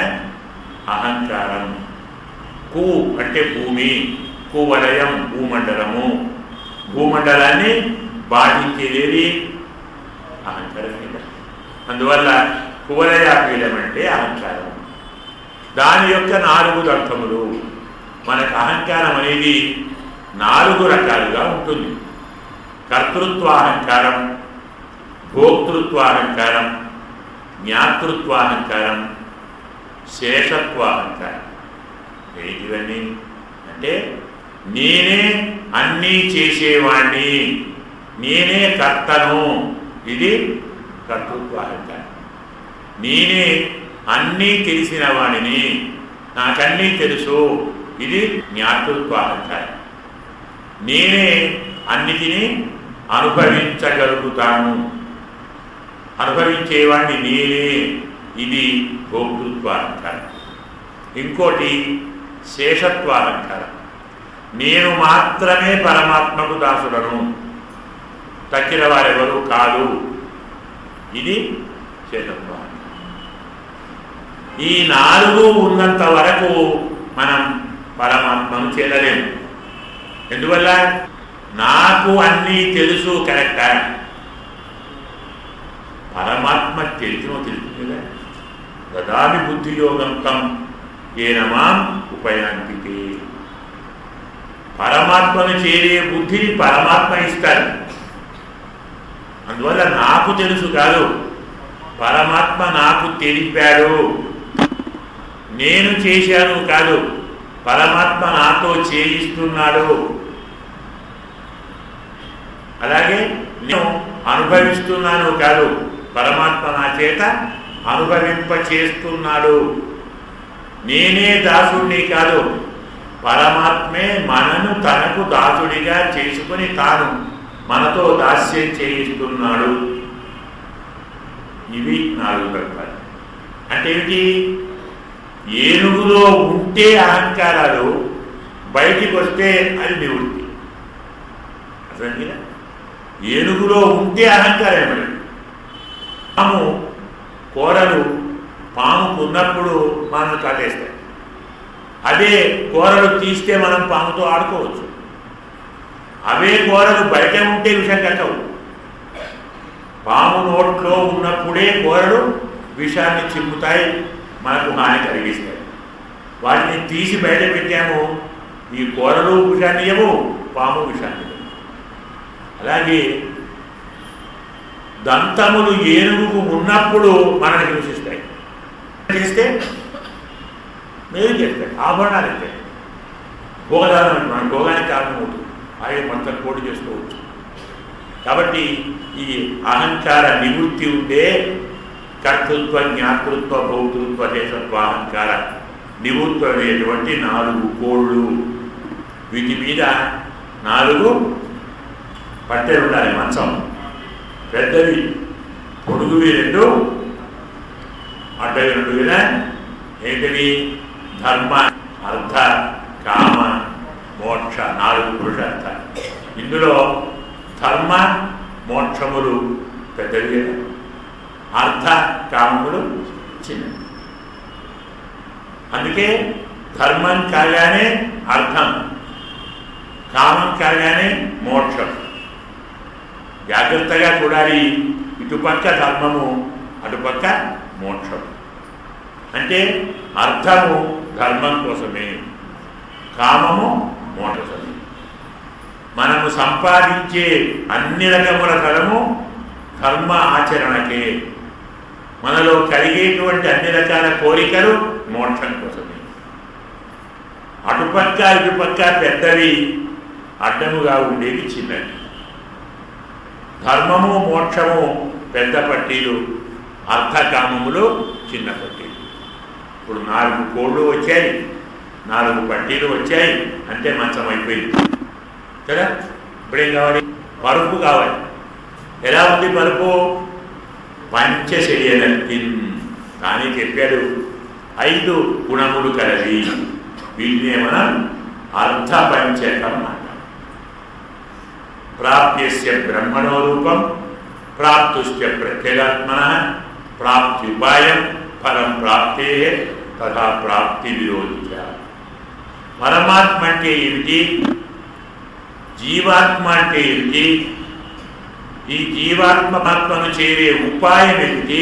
అహంకారం. కు అంటే భూమి, కువలయం భూమండలము. భూమండలాన్ని బాధించేది అహంకారం. అందువల్ల కువలయాపీఠం అంటే అహంకారం. దాని యొక్క 4 అర్థములు. మనకు అహంకారం అనేది 4 రకాలుగా ఉంటుంది. కర్తృత్వాహంకారం, భోక్తృత్వాహంకారం, జ్ఞాతృత్వాహంకారం, శేషత్వాహంకారం. ఏంటివన్నీ అంటే నేనే అన్నీ చేసేవాణ్ణి, నేనే కర్తను, ఇది కర్తృత్వాహంకారం. నేనే అన్నీ తెలిసిన వాడిని, నాకన్నీ తెలుసు, ఇది జ్ఞాతృత్వాహంకారం. నేనే అన్నిటినీ అనుభవించగలుగుతాను, అనుభవించేవాడిని నేనే, ఇది భోక్తృత్వాహంకారం. ఇంకోటి శేషత్వాహంకారం. నేను మాత్రమే పరమాత్మకు దాసుడను, తక్కిన వారెవరూ కాదు, ఇది శేషత్వాహంకారం. ఈ 4 ఉన్నంత వరకు మనం పరమాత్మను చేరలేము. ఎందువల్ల? నాకు అన్నీ తెలుసు కరెక్టా? పరమాత్మ తెలుసునో తెలుసుగా. దదామి బుద్ధియోగం తం ఏన మాం ఉపయాంతితే. పరమాత్మను చేరే బుద్ధిని పరమాత్మ ఇస్తాడు. అందువల్ల నాకు తెలుసు కాదు, పరమాత్మ నాకు తెలిపాడు. నేను చేశాను కాదు, పరమాత్మ నాతో చేయిస్తున్నాడు. అలాగే నేను అనుభవిస్తున్నాను కాదు, పరమాత్మ నా చేత అనుభవింప చేస్తున్నాడు. నేనే దాసుడిని కాదు, పరమాత్మే మనను తనకు దాసుడిగా చేసుకుని తాను మనతో దాస్యం చేయిస్తున్నాడు. ఇవి 4 రకాలు. అంటే ఏమిటి? ఏనుగులో ఉంటే అహంకారాలు, బయటికి వస్తే అది నివృత్తి. అసలు ఏనుగులో ఉంటే అహంకారం ఏమని? పాము కూరలు పాముకు ఉన్నప్పుడు మనం కాటేస్తాయి. అదే కూరలు తీస్తే మనం పాముతో ఆడుకోవచ్చు. అవే కూరలు బయట ఉంటే విషం కట్టవు. పాము నోట్లో ఉన్నప్పుడే కూరలు విషాన్ని చిమ్ముతాయి, మనకు హాని కలిగిస్తాయి. వాటిని తీసి బయట పెట్టాము, ఈ కూరలు విషాన్ని ఇవ్వవు, పాము విషాన్ని ఇవ్వవు. అలాగే దంతములు ఏనుగుకు ఉన్నప్పుడు మనల్ని హింసిస్తాయి. చేస్తే మేలు చేస్తాయి, ఆభరణాలు ఇస్తాయి. భోగదానం మన భోగానికి కారణమవుతుంది, ఆయన మొత్తం పోటీ చేసుకోవచ్చు. కాబట్టి ఈ అహంకార నివృత్తి ఉంటే కర్తృత్వ, జ్ఞాతృత్వ, భోక్తృత్వ, శేషత్వ అహంకార నివృత్తి అనేటువంటి 4 కోళ్ళు. వీటి మీద 4 పట్టెలు ఉండాలి. మంచం పెద్దవి, పొడుగువి 2, అడ్డవి 2 కదా. ఏంటివి? ధర్మ, అర్థ, కామ, మోక్ష 4 పురుషార్థాలు. ఇందులో ధర్మ మోక్షములు పెద్దవి కదా, అర్థ కామములు చిన్నవి. అందుకే ధర్మం కాగానే అర్థం, కామం కాగానే మోక్షం. జాగ్రత్తగా చూడాలి. ఇటుపక్క ధర్మము, అటుపక్క మోక్షం. అంటే అర్థము ధర్మం కోసమే, కామము మోక్షమే. మనము సంపాదించే అన్ని రకముల ఫలము ధర్మ ఆచరణకే. మనలో కలిగేటువంటి అన్ని రకాల కోరికలు మోక్షం కోసమే. అటుపక్క ఇటుపక్క పెద్దవి, అడ్డముగా ఉండేవి చిన్నవి. ధర్మము మోక్షము పెద్ద పట్టీలు, అర్థకామములు చిన్న పట్టీలు. ఇప్పుడు 4 కోళ్ళు వచ్చాయి, 4 పట్టీలు వచ్చాయి. అంటే మంచం అయిపోయింది కదా. ఇప్పుడేం కావాలి? పరుపు కావాలి. ఎలా ఉంది పరుపు? పంచశయనత్తిన్. కానీ చెప్పాడు 5 గుణములు కలవి. వీటినే మనం అర్ధ పంచకం అంటాం. ప్రాప్యస్య బ్రహ్మణో రూపం, ప్రాప్తుశ్చ ప్రత్యేగాత్మన, ప్రాప్త్యుపాయం, ఫలం ప్రాప్తే తథా ప్రాప్తి విరోధిత. పరమాత్మ అంటే ఏమిటి? జీవాత్మ అంటే ఏమిటి? ఈ జీవాత్మను చేరే ఉపాయం ఏమిటి?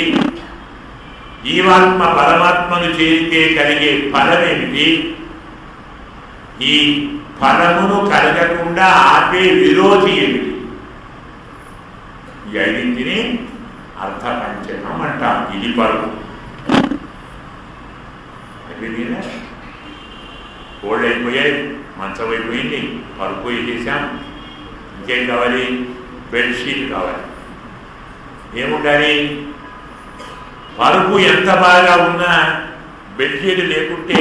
జీవాత్మ పరమాత్మను చేరితే కలిగే ఫలం ఏమిటి? ఈ ఫలమును కలగకుండా ఆపే విరోధి ఏమిటి? ఈ 5ంటిని అర్థపంచకం అంటాం. ఇది పరుపు. అయిపోయింది. కోళ్ళు అయిపోయాయి, మంచం అయిపోయింది, పరుపు వేసేసాం. ఇంకేం కావాలి? బెడ్షీట్ కావాలి. ఏముండాలి? పరుపు ఎంత బాగా ఉన్నా బెడ్షీట్ లేకుంటే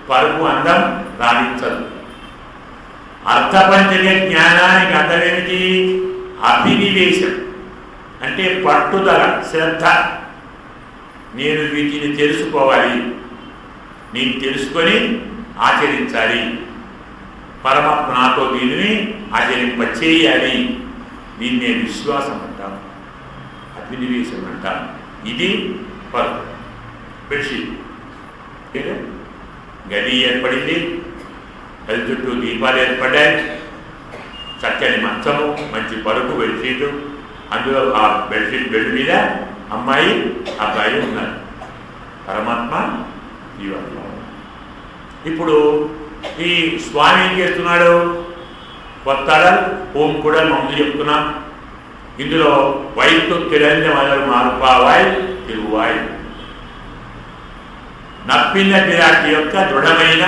పరుపు అందం రాణించదు. అర్థపంచక జ్ఞానానికి అర్థమేమిటి? అభినివేశం అంటే పట్టుదల, శ్రద్ధ. నేను వీటిని తెలుసుకోవాలి, నేను తెలుసుకొని ఆచరించాలి, పరమాత్మ నాతో దీనిని ఆచరింపచేయాలి. దీన్నే విశ్వాసం అంటాం, అభినివేశం అంటాం. ఇది పరుపు. బెడ్షీట్ గది ఏర్పడింది, గది చుట్టూ దీపాలు ఏర్పడ్డాయి, చక్కని మంచము, మంచి పరుపు, బెడ్షీటు. అందులో ఆ బెడ్షీట్ బెడ్ మీద అమ్మాయి అబ్బాయి ఉన్నారు. పరమాత్మ జీవాత్మ. ఇప్పుడు ఈ స్వామి ఏం చేస్తున్నాడు? కొత్తడల్ ఓం కూడా ముందు చెప్తున్నాం. ఇందులో వైద్యు తిరంజ మొదలు మార్పావాయ్ తిరువాయ్. నప్పిన పిరాటి యొక్క దృఢమైన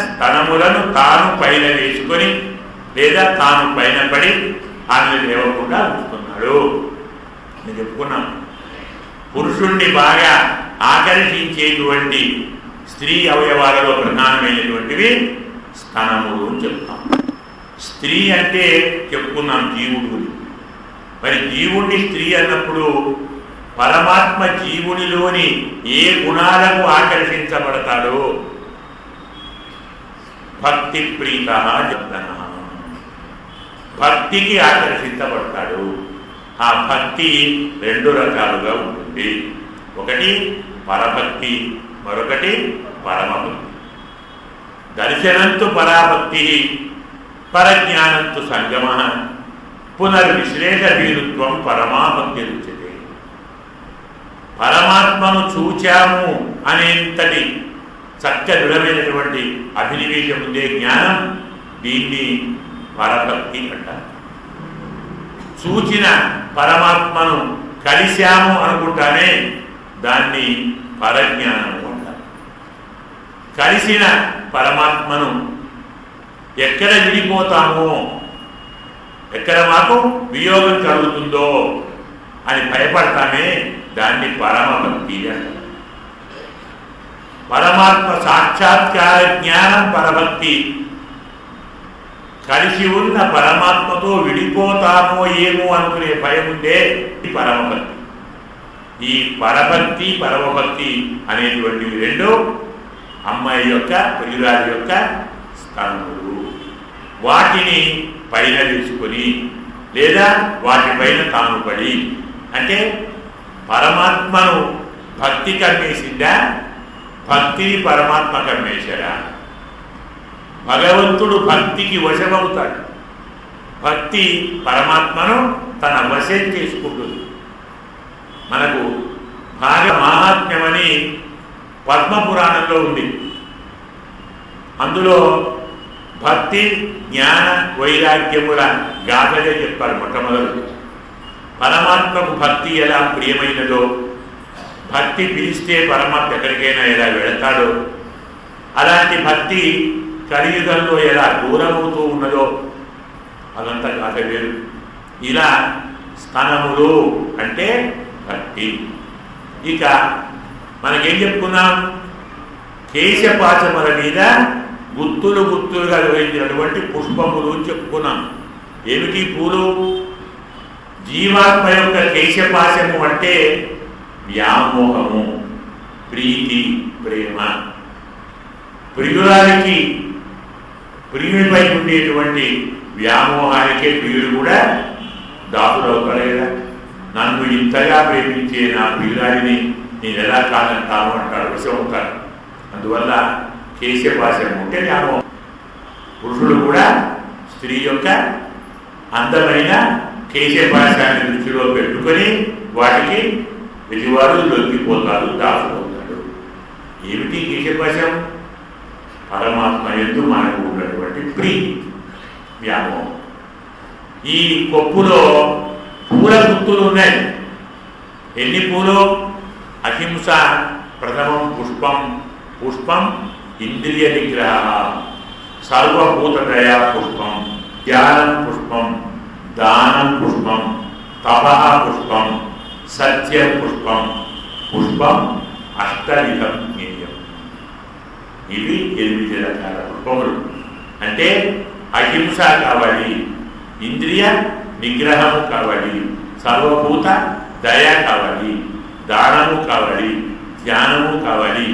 స్థనములను తాను పైన వేసుకొని లేదా తాను పైన పడి ఆమె లేవకుండా ఉంచుతున్నాడు. నేను చెప్పుకున్నాను, పురుషుణ్ణి బాగా ఆకర్షించేటువంటి స్త్రీ అవయవాలలో ప్రధానమైనటువంటివి స్థనములు అని చెప్తాం. స్త్రీ అంటే చెప్పుకున్నాం జీవుడు. మరి జీవుడిని స్త్రీ అన్నప్పుడు పరమాత్మ జీవునిలోని ఏ గుణాలకు ఆకర్షించబడతాడో? భక్తి ప్రీత చెప్తాను. భక్తికి ఆకర్షించబడతాడు. ఆ భక్తి 2 రకాలుగా ఉంటుంది. ఒకటి పరభక్తి, మరొకటి పరమభక్తి. దర్శనంతు పరాభక్తి, పరజ్ఞానంతు సంగమ, పునర్విశ్లేష వీరుత్వం పరమాభక్తి రుచ్యతే. పరమాత్మను చూచాము అనేంతటి చక్క దృఢమైనటువంటి అభినివేశం ఉండే జ్ఞానం, దీన్ని పరభక్తి అంటారు. చూచిన పరమాత్మను కలిశాము అనుకుంటానే దాన్ని పరజ్ఞానము అంటారు. కలిసిన పరమాత్మను ఎక్కడ విడిపోతామో, ఎక్కడ మాకు వియోగం కలుగుతుందో అని భయపడతామే, దాన్ని పరమభక్తి అంటారు. పరమాత్మ సాక్షాత్కార జ్ఞానం పరభక్తి. కలిసి ఉన్న పరమాత్మతో విడిపోతామో ఏమో అనుకునే భయం ఉందే పరమభక్తి. ఈ పరభక్తి పరమభక్తి అనేటువంటివి 2 అమ్మాయి యొక్క ప్రియురాలి యొక్క స్థానములు. వాటిని పైన వేసుకొని లేదా వాటిపైన తాను పడి, అంటే పరమాత్మను భక్తి కమ్మేసిందా, భక్తిని పరమాత్మ కమ్మేశాడా? భగవంతుడు భక్తికి వశమవుతాడు. భక్తి పరమాత్మను తన వశం చేసుకుంటుంది. మనకు భాగ మహాత్మ్యమని పద్మపురాణంలో ఉంది. అందులో భక్తి జ్ఞాన వైరాగ్యముల గాథగా చెప్పారు. మొట్టమొదటి పరమాత్మకు భక్తి ఎలా ప్రియమైనదో, భక్తి పిలిస్తే పరమాత్మ ఎక్కడికైనా ఎలా వెళతాడో, అలాంటి భక్తి కలియుగంలో ఎలా దూరమవుతూ ఉన్నదో అదంతా గాథ వేరు. ఇలా స్థానములు అంటే భక్తి. ఇక మనకేం చెప్పుకున్నాం? కేశపాచముల మీద గుత్తులు గుత్తులుగా వివరించినటువంటి పుష్పములు చెప్పుకున్నాం. ఏమిటి పూలు? జీవాత్మ యొక్క కేశపాశము అంటే వ్యామోహము, ప్రీతి, ప్రేమ. ప్రియురాలికి ప్రియుడిపై ఉండేటువంటి వ్యామోహానికే ప్రియుడు కూడా దాసుడవుతాడు కదా. నన్ను ఇంతగా ప్రేమించే నా ప్రియురాలిని నేను ఎలా కాదంటాను అంటాడు, విషమవుతాడు. అందువల్ల కేశపాశం ఉంటే వ్యామోహం. పురుషుడు కూడా స్త్రీ యొక్క అందమైన కేశపాశాన్ని దృష్టిలో పెట్టుకొని వాటికి ప్రతివాడు లొంగిపోతాడు, దాసుడవుతాడు. ఏమిటి కేశపాశం? పరమాత్మ యందు మనకు ఉన్నటువంటి ప్రీతి, వ్యామోహం. ఈ కొప్పులో పూల గుత్తులు ఉన్నాయి. ఎన్ని పూలు? అహింస ప్రథమం పుష్పం. పుష్పం ఇంద్రియ నిగ్రహ, సర్వభూతదయా పుష్పం, జ్ఞానం పుష్పం, దానం పుష్పం, తపః పుష్పం, సత్యం పుష్పం. పుష్పం అష్టవిధం జ్ఞేయం. ఇవి 8 రకాల పుష్పములు. అంటే అహింస కావాలి, ఇంద్రియ నిగ్రహము కావాలి, సర్వభూత దయ కావాలి, దానము కావాలి, ధ్యానము కావాలి,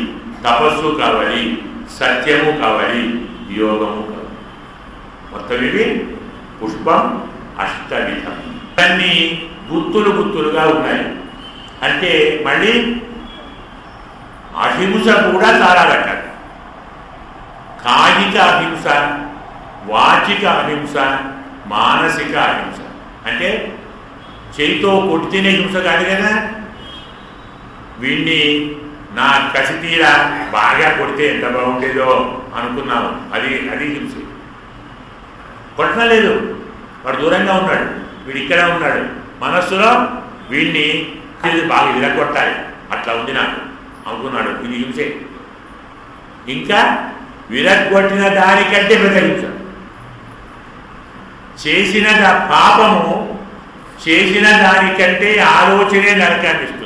తపస్సు కావాలి, సత్యము కావాలి, యోగము కావాలి. మొత్తం ఇవి పుష్పం అష్టవిధం. అన్ని గుత్తులు గుత్తులుగా ఉన్నాయి. అంటే మళ్ళీ అహింస కూడా చాలా రకాలు. కాయిక అహింస, వాచిక అహింస, మానసిక అహింస. అంటే చేయితో కొట్టితేనే హింస కాదు కదా. వీడిని నా కసి తీరా బాగా కొడితే ఎంత బాగుండేదో అనుకున్నాము, అది హింస. కొట్టలేదు, వాడు దూరంగా ఉన్నాడు, వీడు ఇక్కడ ఉన్నాడు. మనస్సులో వీడిని బాగా విరగొట్టాలి, అట్లా ఉంది నాకు అనుకున్నాడు, ఇది హింసే. ఇంకా విరగొట్టిన దానికంటే పెద్ద హింస. చేసిన పాపము చేసిన దానికంటే ఆలోచనే నరకాన్ని ఇస్తుంది.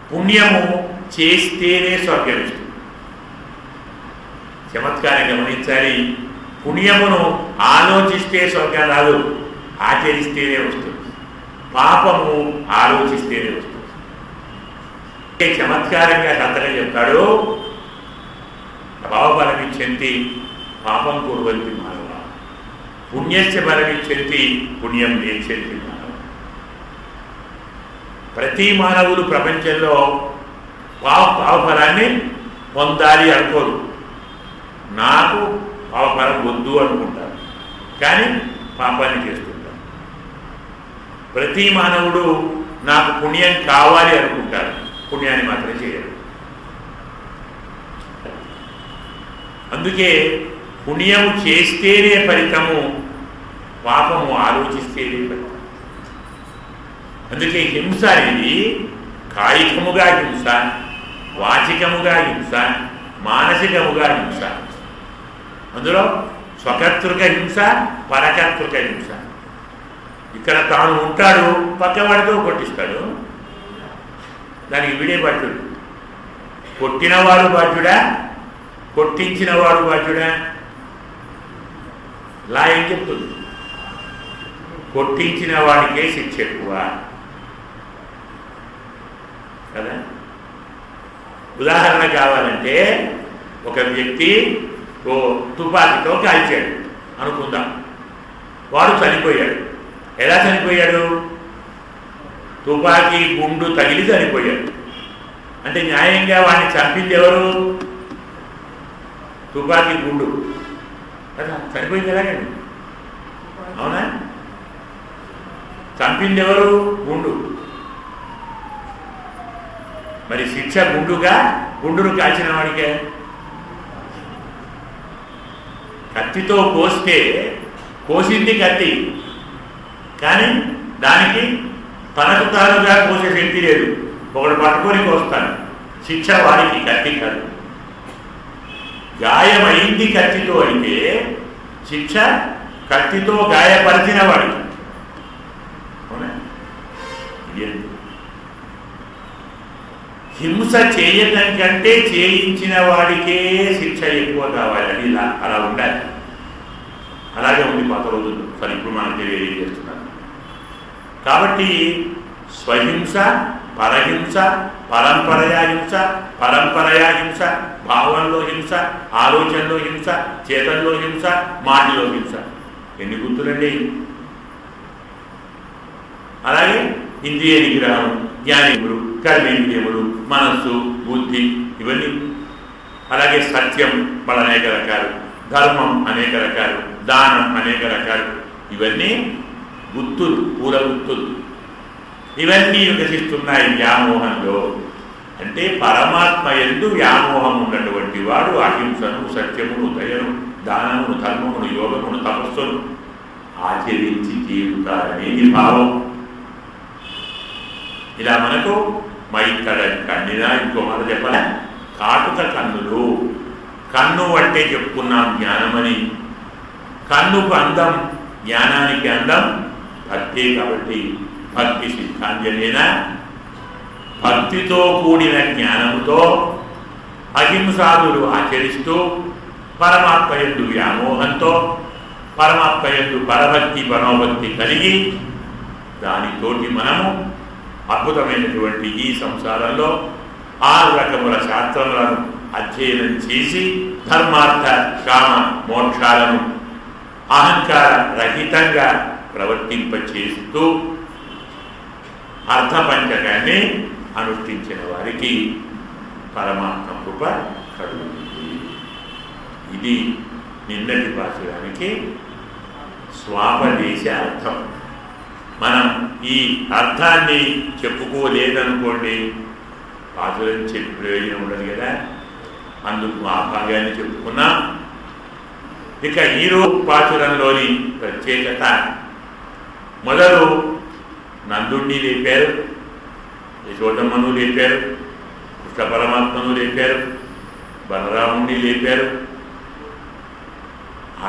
పుణ్యము చేస్తేనే స్వర్గం ఇస్తుంది. చమత్కారం గమనించాలి. పుణ్యమును ఆలోచిస్తే స్వర్గం రాదు, ఆచరిస్తేనే వస్తుంది. పాపము ఆలోచిస్తేనే వస్తుంది. చమత్కారంగా సంతకం చెప్తాడు, భావబలమిచ్చంతి పాపం కుర్వంతి మానవ, పుణ్యస్య బలమిచ్చంతి పుణ్యం నేర్చంతి మానవ. ప్రతి మానవులు ప్రపంచంలో పాపఫలాన్ని పొందాలి అనుకోరు. నాకు పాపఫలం వద్దు అనుకుంటారు, కానీ పాపాన్ని చేస్తుంటారు. ప్రతి మానవుడు నాకు పుణ్యం కావాలి అనుకుంటారు, పుణ్యాన్ని మాత్రం చేయరు. అందుకే పుణ్యము చేస్తేనే ఫలితము, పాపము ఆలోచిస్తేనే ఫలితం. అందుకే హింస అనేది కాయికముగా హింస, వాచికముగా హింస, మానసికముగా హింస. అందులో స్వకర్తృక హింస, పరకర్తృక హింస. ఇక్కడ తాను ఉంటాడు, పక్కవాడితో కొట్టిస్తాడు, దానికి వీడే బాధ్యుడు. కొట్టినవాడు బాధ్యుడా, కొట్టించిన వాడు బాధ్యుడా? లా ఏం చెప్తుంది? కొట్టించిన వాడికే శిక్ష ఎక్కువ కదా. ఉదాహరణ కావాలంటే, ఒక వ్యక్తి ఓ తుపాకీతో కాల్చాడు అనుకుందాం, వాడు చనిపోయాడు. ఎలా చనిపోయాడు? తుపాకీ గుండు తగిలి చనిపోయాడు. అంటే న్యాయంగా వాడిని చంపింది ఎవరు? తుపాకీ గుండు కదా, చనిపోయింది ఎలాగండి? అవునా? చంపింది ఎవరు? గుండు. మరి శిక్ష గుండుగా, గుండును కాల్చిన వాడికే. కత్తితో కోస్తే కోసింది కత్తి, కానీ దానికి తనకు తానుగా కోసే శక్తి లేదు. ఒకడు పట్టుకొని కోస్తాడు, శిక్ష వాడికి, కత్తి కాదు. గాయమైంది కత్తితో అయితే శిక్ష కత్తితో గాయపరిచిన వాడికి. అవునా? హింస చేయటం కంటే చేయించిన వాడికే శిక్ష ఎక్కువ కావాలని ఇలా అలా ఉండాలి. అలాగే ఉంది పాత రోజుల్లో. సరే, ఇప్పుడు మనం తెలియజేస్తున్నాం. కాబట్టి స్వహింస, పరహింస, పరంపరయా హింస, పరంపరయా హింస, భావంలో హింస, ఆలోచనలో హింస, చేతల్లో హింస, మాటలో హింస. ఎన్ని గుర్తులండి. అలాగే ఇంద్రియ నిగ్రహం, జ్ఞానేంద్రుడు, కర్మేంద్రియములు, మనస్సు, బుద్ధి, ఇవన్నీ. అలాగే సత్యం వాళ్ళ అనేక రకాలు, ధర్మం అనేక రకాలు, దానం అనేక రకాలు. ఇవన్నీ గుర్తులు, పూల గుర్తులు. ఇవన్నీ వికసిస్తున్నాయి వ్యామోహంలో. అంటే పరమాత్మ యందు వ్యామోహం ఉన్నటువంటి వాడు అహింసను, సత్యమును, దయను, దానమును, ధర్మమును, యోగమును, తపస్సును ఆచరించి తీరుతారనేది భావం. ఇలా మనకు మైక్కడ కన్నినా, ఇంకో మాట చెప్పాలా, కాటుక కన్నులు. కన్ను అంటే చెప్పుకున్నాం జ్ఞానమని. కన్నుకు అందం, జ్ఞానానికి అందం భక్తి. కాబట్టి భక్తి సిద్ధాంజనేన, భక్తితో కూడిన జ్ఞానముతో అహింసాదులు ఆచరిస్తూ పరమాత్మ యందు వ్యామోహంతో, పరమాత్మ యందు పరభక్తి పరమభక్తి కలిగి దానితోటి మనము అద్భుతమైనటువంటి ఈ సంసారంలో 6 రకముల శాస్త్రములను అధ్యయనం చేసి ధర్మార్థ కామ మోక్షాలను అహంకార రహితంగా ప్రవర్తింపచేస్తూ అర్థపంచకాన్ని అనుష్ఠించిన వారికి పరమాత్మ కృప కలుగుతుంది. ఇది నిన్నటి భాషడానికి స్వాపదేశ అర్థం. మనం ఈ అర్థాన్ని చెప్పుకోలేదనుకోండి, పాసులను చెప్పి ప్రయోజనం ఉండదు కదా. అందుకు ఆ భాగాన్ని చెప్పుకున్నాం. ఇక ఈరోజు పాసురంలోని ప్రత్యేకత, మొదలు నందుణ్ణి లేపారు, యశోదమ్మను లేపారు, కృష్ణ పరమాత్మను లేపారు, బలరాముణ్ణి లేపారు,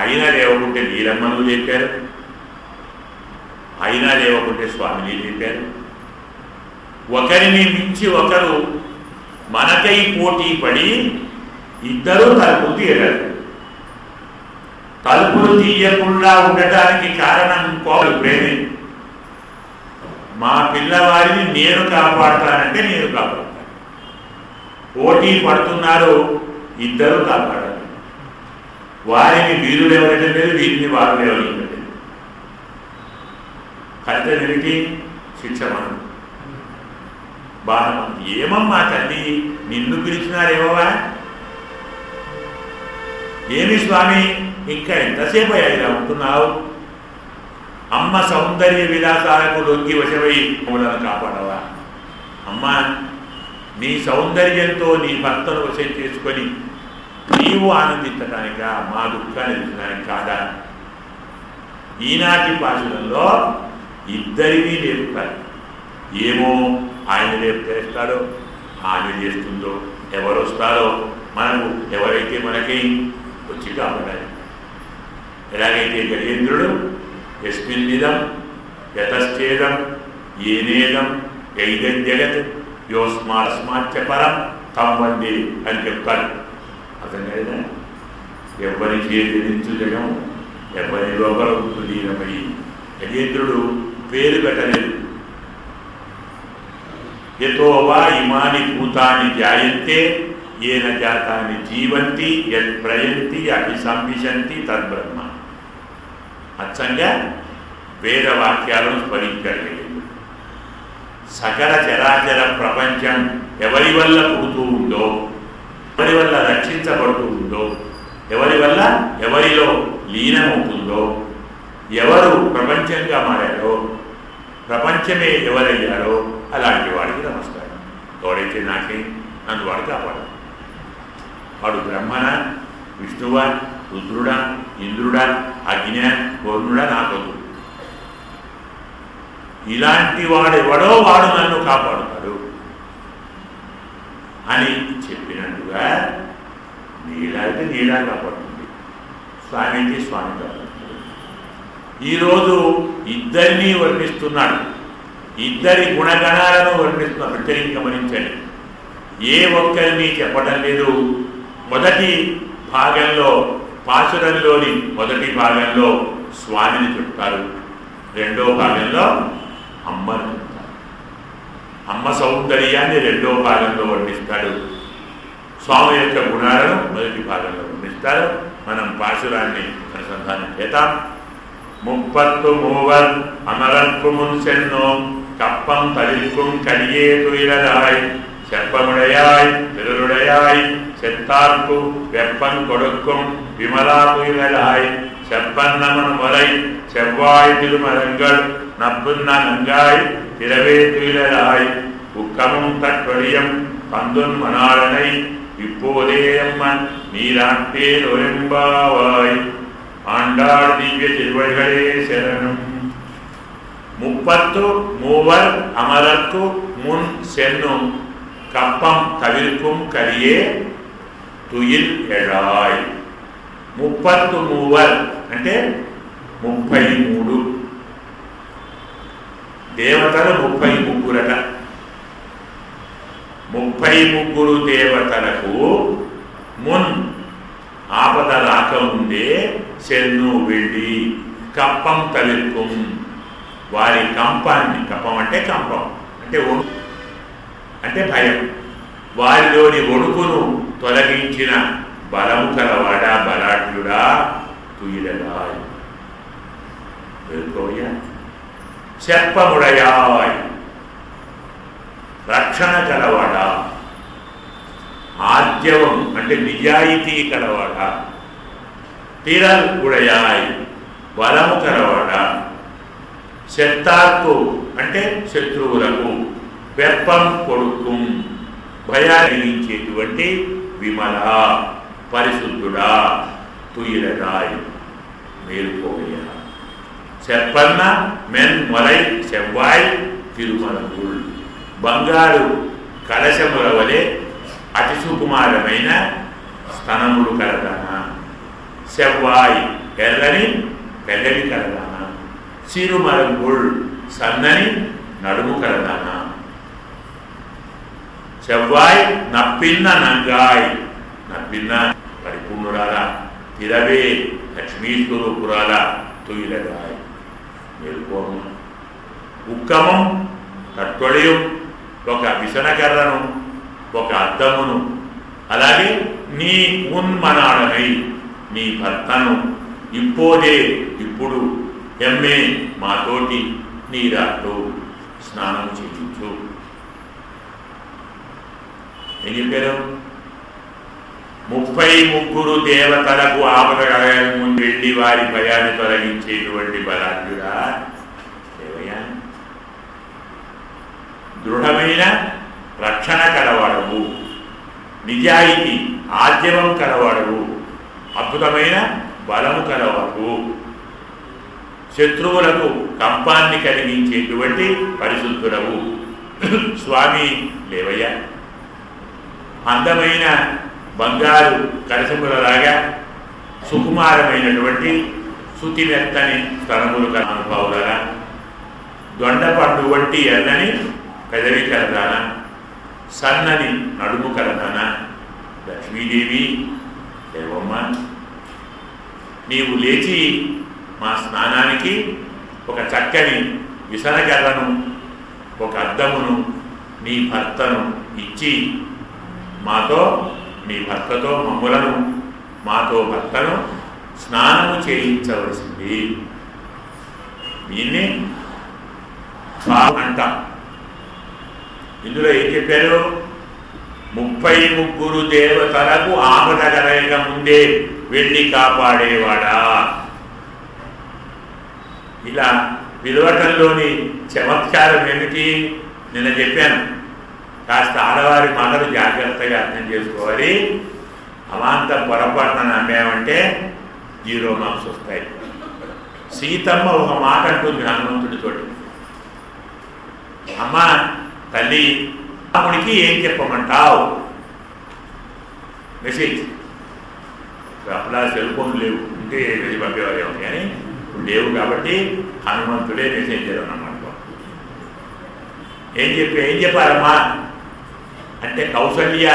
అయినా లేవకుంటే నీలమ్మను లేపారు, అయినా లేవకుంటే స్వామిని లేపారు. ఒకరిని మించి ఒకరు మనకై పోటీ పడి ఇద్దరూ తలుపులు తీయగలరు. తలుపులు తీయకుండా ఉండటానికి కారణం కోరు ప్రేమే. మా పిల్లవారిని నేను కాపాడతానంటే నేను కాపాడతాను. పోటీ పడుతున్నారు, ఇద్దరు కాపాడాలి. వారిని వీరు లేవడం లేదు, వీరిని వారు లేవడం లేదు. అయితే ఏమిటి? శిక్ష మనం బాధ. ఏమమ్మా తల్లి, నిన్ను పిలిచినారేమవా? ఏమి స్వామి, ఇంకా ఎంతసేపు ఇలా ఉంటున్నావు? అమ్మ సౌందర్య విలాసాలకు లొంగి వశమై మమ్మలను కాపాడవా? అమ్మా, నీ సౌందర్యంతో నీ భర్తను వశం చేసుకొని నీవు ఆనందించడానిక, మా దుఃఖాన్ని తీర్చడానికి కాదా? ఈనాటి పాశురంలో ఇద్దరినీ లేపుతారు. ఏమో ఆయన రేపు చేస్తాడో, ఆమె చేస్తుందో, ఎవరు వస్తారో, మనకు ఎవరైతే మనకి వచ్చి కాపాడాలి. ఎలాగైతే గజేంద్రుడు యస్మిన్నిదం యతశ్చేదం ఏనేదం యైదం జగత్ యోస్మాస్మాచ్చ పరం తం వందే అని చెప్తాడు. అతను కదా, ఎవరి చేతించు జగం ఎవరి లోపల లీనమై. గజేంద్రుడు పేరు పెట్టలేదు. యతో వా ఇమాని భూతాని జాయంతే ఏన జాతాని జీవంతి యత్ ప్రయంతి అపి సంవిశంతి తద్బ్రహ్మ. అచ్చంగా వేదవాక్యాలను స్మరించగలిగింది. సకల చరాచర ప్రపంచం ఎవరి వల్ల పుడుతూ ఉందో, ఎవరి వల్ల రక్షించబడుతూ ఉందో, ఎవరి వల్ల ఎవరిలో లీనమవుతుందో, ఎవరు ప్రపంచంగా మారారో, ప్రపంచమే ఎవరయ్యారో అలాంటి వాడికి నమస్కారం. తోడైతే నాకే, నన్ను వాడు కాపాడు. వాడు బ్రహ్మణ, విష్ణువా, రుద్రుడా, ఇంద్రుడా, అగ్ని, వరుణుడా నాకొద్దు. ఇలాంటి వాడెవడో వాడు నన్ను కాపాడుతాడు అని చెప్పినట్టుగా నీలా అయితే నీలా కాపాడుతుంది, స్వామి అయితే స్వామి కాపాడుతుంది. ఈరోజు ఇద్దరినీ వర్ణిస్తున్నాడు, ఇద్దరి గుణగణాలను వర్ణిస్తున్నాడు. గమనించండి. ఏ ఒక్కరిని చెప్పడం లేదు. మొదటి భాగంలో పాసురంలోని మొదటి భాగంలో స్వామిని చెప్తారు, రెండో భాగంలో అమ్మను చెప్తారు. అమ్మ సౌందర్యాన్ని రెండో భాగంలో వర్ణిస్తాడు, స్వామి యొక్క గుణాలను మొదటి భాగంలో వర్ణిస్తారు. మనం పాసురాన్ని అనుసంధానం చేద్దాం. முப்பத்து மூவர் அமரர்க்கும் முன் சென்னோம் கப்பம் தவிர்க்கும் கடியே துயிலராய் செப்பமுடையாய் திருளுடையாய் செத்தார்க்கு வெப்பம் கொடுக்கும் விமலா துயிலராய் செப்பன்னமன் முறை செவ்வாய் திருமரங்கள் நப்புன்ன நங்காய் திரவே துயிலராய் உக்கமும் தற்வழியம் பந்துன் மணாளனை இப்போதே அம்மன் நீராட்டேன் ஒரும்பாவாய் ஆண்டாள் திவ்ய திருவழிகளே சரணம். 33 அமரர்க்கு முன் சென்னும் கப்பம் தவிர்க்கும் கரியே துயில் எழாய். 33 అంటే 33 దేవతలు 33 33 దేవతలకు మున్ ఆపద రాకముందే చెన్ను వెళ్ళి కప్పం తవిర్కుం వారి కంపాన్ని, కప్పం అంటే కంపం అంటే భయం, వారిలోని ఒడుకును తొలగించిన బలము కలవాడా బలాఢ్యుడా తుయిలరాయ్. చెప్పముడయాయ్ రక్షణ కలవాడా, ఆద్యవం అంటే నిజాయితీ కలవాడా, తిరల్ ఉడయాయ్ బలము కలవాడా, శత్తార్కు అంటే శత్రువులకు, వెప్పం కొడుకు భయాన్నించేటువంటి విమల పరిశుద్ధుడా తుయిలరాయ్ మేలుకోవయ్యా. చెప్పన్న మెన్ మొలై చెవ్వాయ్ తిరుమలగుల్ బంగారు కలశముల వలె అతి సుకుమారమైన స్తనములు కలదానా, చెవ్వాయ్ ఎర్రని పెద్దవి కలదానా, చిరుమరంగుల్ సన్నని నడుము కలదానా, చెవ్వాయ్ నప్పిన్న నంగాయ్ నప్పిన్న పరిపూర్ణురాలా, తిరవే లక్ష్మీస్వరూపురాలా తుయిలరాయ్ మేల్కోము. ఉక్కమం తట్టొడియం ఒక విసనకర్రను ఒక అద్దమును, అలాగే నీ ఉన్మనాడనై నీ భర్తను ఇప్పోదే ఇప్పుడు ఎమ్మే మాతోటి నీరాట్లు స్నానం చేయించు. ఏం చెప్పారు? 33 దేవతలకు ఆపద ముందు వెళ్ళి వారి భయాన్ని తొలగించేటువంటి బలాఢ్యుడా దేవయ్యా, దృఢమైన రక్షణ కలవాడవు, నిజాయితీ ఆద్యవం కలవాడవు, అద్భుతమైన బలము కలవాడు, శత్రువులకు కంపాన్ని కలిగించేటువంటి పరిశుద్ధుడవు స్వామి లేవయ్య. అందమైన బంగారు కలశములలాగా సుకుమారమైనటువంటి శుతిమెత్తని స్తనములు అనుభవులరా, దొండపండు వంటి ఎర్రని పెదవి కలదానా, సన్నని నడుము కలదానా, లక్ష్మీదేవి దేవమ్మ నీవు లేచి మా స్నానానికి ఒక చక్కని విసనకర్రను ఒక అద్దమును నీ భర్తను ఇచ్చి మాతో నీ భర్తతో మమ్ములను మాతో భర్తను స్నానము చేయించవలసింది. దీన్ని అంట. ఇందులో ఏం చెప్పారు? 33 దేవతలకు ఆపద కలగక ముందే వెళ్ళి కాపాడేవాడా. ఇలా పిలవటంలోని చమత్కారం ఏమిటి? నిన్న చెప్పాను, కాస్త ఆడవారి మాటలు జాగ్రత్తగా అర్థం చేసుకోవాలి. అమాంత పొరపాటున నమ్మామంటే 0 మార్క్స్ వస్తాయి. సీతమ్మ ఒక మాట అంటుంది హనుమంతుడితోటి, అమ్మ తల్లి రాముడికి ఏం చెప్పమంటావు? మెసేజ్ అప్పుడు సెల్ ఫోన్ లేవు, ఉంటే మెసేజ్ పంపేవారేమో, కానీ ఇప్పుడు లేవు కాబట్టి హనుమంతుడే మెసేజ్ చేయడం అన్నమాట. ఏం చెప్పారమ్మా? అంటే కౌసల్య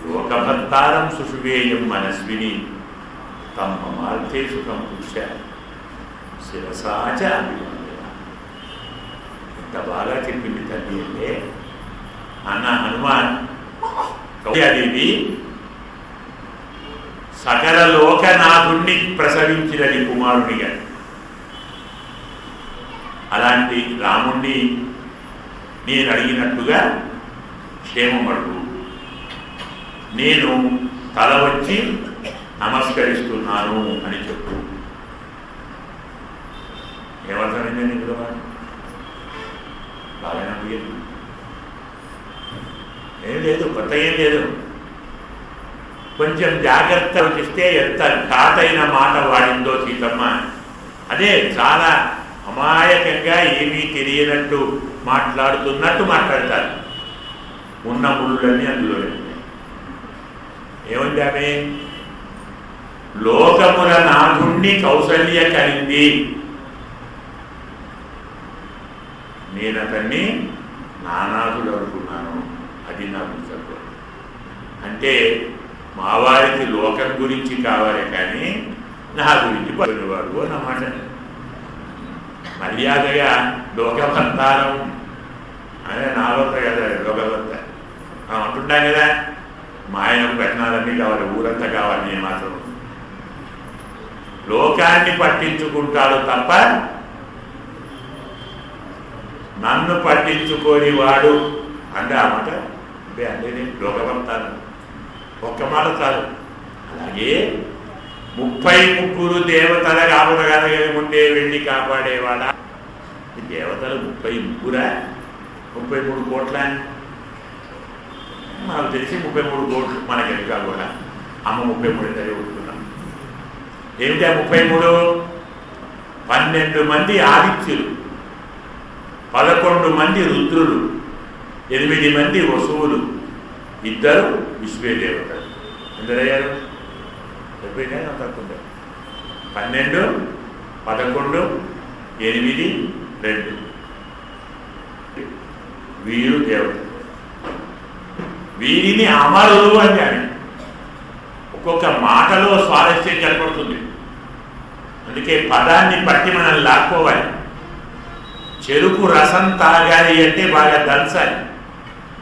లోకభర్తారం సుషువేయం మనస్విని తమ మార్తే సుఖం పురుష శిరసాచ అభిమాన. ఎంత బాగా చెప్పింది తల్లి అంటే అన్న హనుమాన్ కౌసల్యాదేవి సకల లోకనాథుణ్ణి ప్రసవించినది కుమారునిగా. అలాంటి రాముణ్ణి నేను అడిగినట్టుగా క్షేమం అడుగు, నేను తల వచ్చి నమస్కరిస్తున్నాను అని చెప్పు. ఏమర్థమైంది నీకు? బాగా నమ్మలేదు, ఏం లేదు, కొత్త ఏం లేదు. కొంచెం జాగ్రత్త వహిస్తే ఎంత ఘాతైన మాట వాడిందో సీతమ్మ. అదే చాలా అమాయకంగా ఏమీ తెలియనట్టు మాట్లాడుతున్నట్టు మాట్లాడతారు. ఉన్న ముళ్ళన్నీ అందులో ఏముంది ఆమె? లోకముల నాథుణ్ణి కౌసల్య కలింది, నేను అతన్ని నానాథుడు అనుకున్నాను, అది నా పుస్తకం. అంటే మా వారికి లోకం గురించి కావాలి కానీ నా గురించి పడినవాడు అన్నమాట. మర్యాదగా లోకభర్తారం అనే నాలోక కదా లోకభర్త అంటుంటాం కదా. మా ఆయనకు పెట్టినాలన్నీ కావాలి, ఊరంతా కావాలి, నేను మాత్రం లోకాన్ని పట్టించుకుంటాడు తప్ప నన్ను పట్టించుకోని వాడు అంటే ఆ మాట అంటే లోకభర్తారం ఒక్క మాట చాలు. అలాగే 33 దేవతల కాపుదగలగే ఉండే వెళ్ళి కాపాడేవాడా? ఈ దేవతలు 33 33 కోట్ల నాకు తెలిసి 33 కోట్లు మనకెందుకా కూడా. అమ్మ 33 చదువుతున్నాం. ఏమిటా 33? 12 మంది ఆదిత్యులు, 11 మంది రుద్రులు, 8 మంది వసువులు, 2 విశ్వే దేవతలు. ఎందరయ్యారు? చెప్పేదా తక్కువ? 12, 11, 8, 2 వీరు దేవతలు. వీరిని అమరులు అని ఒక్కొక్క మాటలో స్వారస్యం కనపడుతుంది. అందుకే పదాన్ని బట్టి మనం లాక్కోవాలి. చెరుకు రసం తాగాలి అంటే బాగా దంచాలి,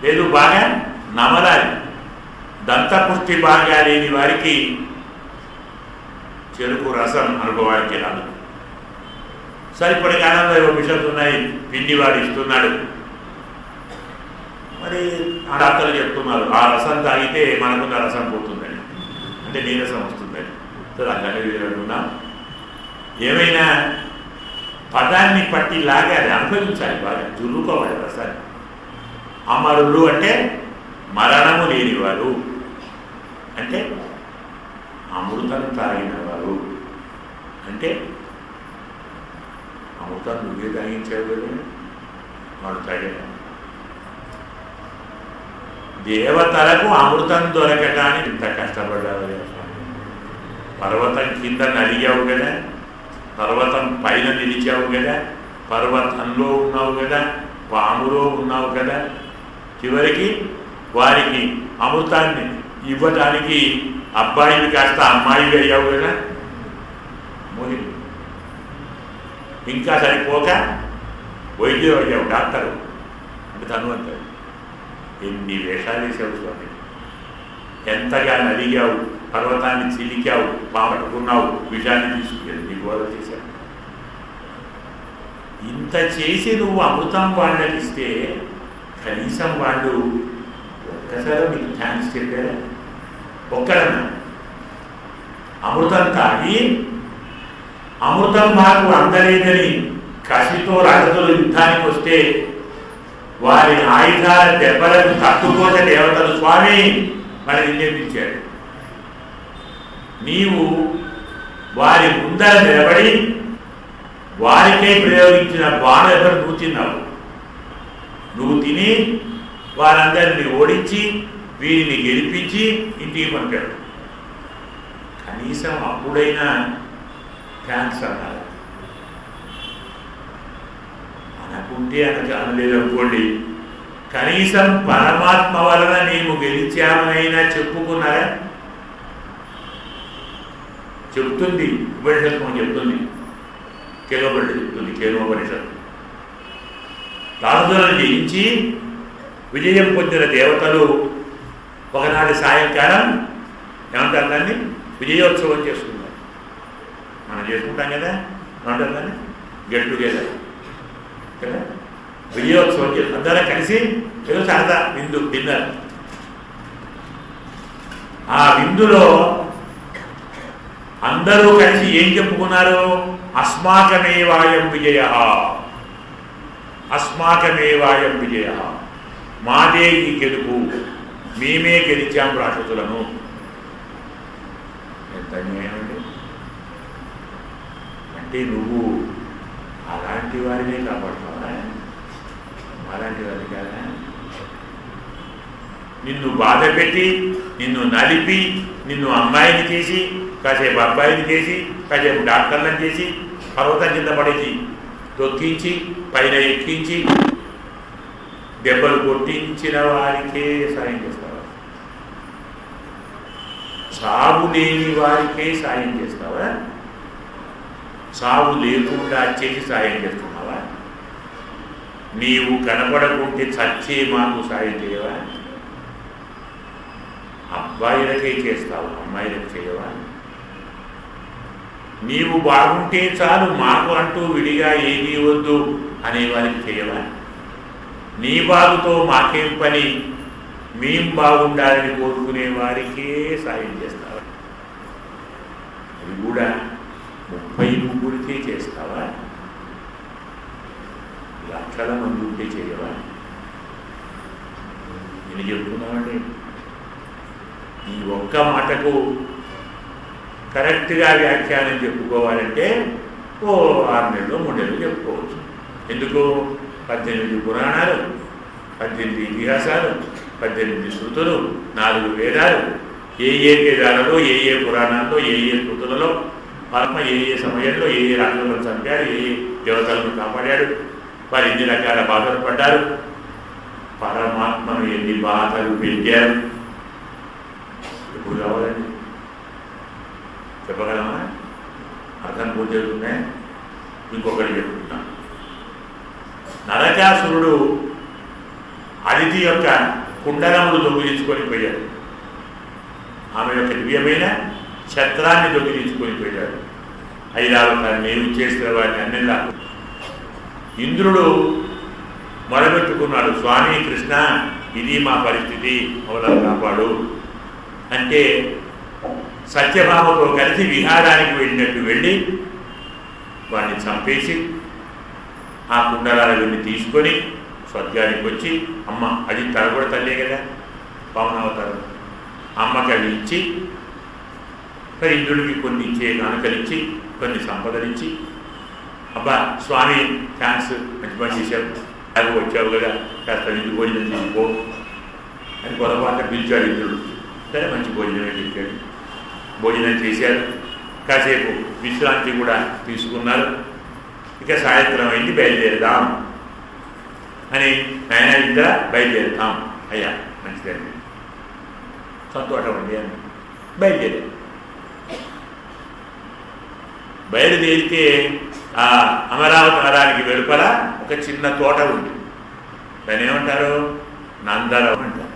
లేదు బాగా నమలాలి. దంతపుష్టి బాగా లేని వారికి చెరుకు రసం అనుభవానికి రాదు. సరిపడి కాలంలో ఏవో మిషన్స్ ఉన్నాయి, పిండివాడు ఇస్తున్నాడు. మరి ఆ డాక్టర్లు చెప్తున్నారు ఆ రసం తాగితే మనకున్న రసం పోతుందని, అంటే నీరసం వస్తుందని. సరే అలాగే అనుకున్నాం. ఏమైనా పదాన్ని పట్టి లాగాలి, అనుభవించాలి, బాగా జుర్రుకోవాలి రసాన్ని. అమరులు అంటే మరణము లేనివారు, అంటే అమృతం తాగినవారు. అంటే అమృతం నువ్వే తాగించావు కదా, వాడు తాగాడు. దేవతలకు అమృతం దొరకటానికి ఇంత కష్టపడ్డావు కదా. పర్వతం కింద నలిగావు కదా, పర్వతం పైన నిలిచావు కదా, పర్వతంలో ఉన్నావు కదా, పాములో ఉన్నావు కదా. చివరికి వారికి అమృతాన్ని ఇవ్వటానికి అబ్బాయిని కాస్త అమ్మాయిగా అయ్యావు కదా మోహిని. ఇంకా సరిపోక వైద్యుడు అయ్యావు, డాక్టరు అంటే ధన్వంతరు. ఎన్ని వేషాలు వేసావు స్వామి, ఎంతగా నలిగావు, పర్వతాన్ని చిలికావు, పాపట్టుకున్నావు, విషాన్ని తీసుకుని నీ గోడ చేశావు. ఇంత చేసి నువ్వు అమృతం వాళ్ళకి ఇస్తే కనీసం వాళ్ళు ఒక్కసారి నీకు థ్యాంక్స్ చెప్పారా? ఒక్కడన్నా అమృతం తాగి అమృతం మాకు అందలేదని కసితో రాజులు యుద్ధానికి వస్తే వారి ఆయుధాల దెబ్బలకు తట్టుకోట దేవతలు స్వామి మనకి నిర్మించాడు. నీవు వారి ముందర నిలబడి వారికే ప్రయోగించిన బాణ ఎవరు నువ్వు తిన్నావు. నువ్వు తిని వారందరినీ ఓడించి వీరిని గెలిపించి ఇంటికి పంపాడు. కనీసం అప్పుడైనా థ్యాంక్స్ అన్నారు. అనుకుంటే అనలేదు అనుకోండి, కనీసం పరమాత్మ వలన మేము గెలిచామనైనా చెప్పుకున్నారా? చెప్తుంది ఉపనిషత్తు చెప్తుంది, కేనోపనిషత్తు చెప్తుంది. కేనోపనిషత్తు రాజులను జయించి విజయం పొందిన దేవతలు ఒకనాటి సాయంకాలం ఏమంటారు దాన్ని? విజయోత్సవం చేసుకున్నారు. మనం చేసుకుంటాం కదా, ఏమంటారు దాన్ని? గెట్ టుగెదర్ కదా, విజయోత్సవం చేస్తారు. అందరం కలిసి ఏదో సరదా విందు తిన్నారు. ఆ విందులో అందరూ కలిసి ఏం చెప్పుకున్నారు? అస్మాకమేవాయం విజయ, అస్మాకమేవాయం విజయ, మాదే ఈ గెలుపు, మేమే గెలిచాం రాక్షసులను. ఎంత అన్యాయం అండి! అంటే నువ్వు అలాంటి వారినే కాపాడుతావా? అలాంటి వారిని కాదా? నిన్ను బాధ పెట్టి, నిన్ను నలిపి, నిన్ను అమ్మాయిని చేసి, కాసేపు అబ్బాయిని చేసి, కాసేపు డాక్టర్లను చేసి, పర్వతం కింద పడేసి తొక్కించి పైన ఎక్కించి దెబ్బలు కొట్టించిన వారికే సాయం చేస్తావా? సాగు లేని వారికే సాయం చేస్తావా? సాగు లేకుండా చేసి సాయం చేస్తున్నావా? నీవు కనపడకుంటే చచ్చే మాకు సాయం చేయవా? అబ్బాయిలకే చేస్తావు, అమ్మాయిలకు చేయవా? నీవు బాగుంటే చాలు, మాకు అంటూ విడిగా ఏమీ వద్దు అనేవారికి చేయవా? నీ బాగుతో మాకేం పని, మేం బాగుండాలని కోరుకునే వారికే సాయం చేస్తావా? అది కూడా 30 చేస్తావా? లక్షల మంది ఉంటే చేయవా? నేను చెప్తున్నామండి, ఈ ఒక్క మాటకు కరెక్ట్గా వ్యాఖ్యానం చెప్పుకోవాలంటే 6 నెలలు 3 నెలలు చెప్పుకోవచ్చు. ఎందుకు? 18 పురాణాలు, 18 ఇతిహాసాలు, 18 శృతులు, 4 వేదాలు, ఏ వేదాలలో, ఏ పురాణాల్లో, ఏ శృతులలో పరమ ఏ సమయంలో ఏ రాక్షసులను చంపాడు, ఏ దేవతలను కాపాడాడు, వారు ఎన్ని రకాల బాధలు పడ్డారు, పరమాత్మను ఎన్ని బాధలు పెట్టారు. ఎప్పుడు కావాలండి? చెప్పగలమా? అర్థం పూజలున్నాయి. ఇంకొకటి చెప్తున్నా. నరకాసురుడు అదితి యొక్క కుండలములు దొంగిలించుకొని పోయాడు. ఆమె యొక్క దివ్యమైన ఛత్రాన్ని దొంగిలించుకొని పోయాడు. 5 అవతారాలు నేను చేసిన వారిని అన్నిలా. ఇంద్రుడు మొరబెట్టుకున్నాడు, స్వామి కృష్ణ, ఇది మా పరిస్థితి, మమ్మల్ని కాపాడు అంటే సత్యభామతో కలిసి విహారానికి వెళ్ళినట్టు వెళ్ళి వాడిని చంపేసి ఆ కుండలాలని తీసుకొని స్వర్గానికి వచ్చి, అమ్మ అది తన కూడా తల్లే కదా, పవనావతారం, అమ్మకి అవి ఇచ్చి, మరి ఇంద్రుడికి కొన్ని ఇచ్చే కానుకలిచ్చి, కొన్ని సంపదలిచ్చి, అబ్బా స్వామి థ్యాంక్స్, మంచి పని చేశావు, అది వచ్చావు కదా, కాస్త ఇంటి భోజనం తీసుకో అని పొరపాటున పిలిచాడు ఇంద్రుడు. సరే మంచి భోజనమే చెప్పాడు. భోజనం చేశారు, కాసేపు విశ్రాంతి కూడా తీసుకున్నారు. ఇక సాయంత్రం అయింది, బయలుదేరదాం అని నాయన ఇద్దర బయలుదేరుతాం. అయ్యా మంచిదండి, సంతోషం అండి అని బయలుదేరారు. బయలుదేరితే ఆ అమరావతి నగరానికి వెలుపల ఒక చిన్న తోట ఉంది. దాన్ని ఏమంటారు? నందరం అంటారు.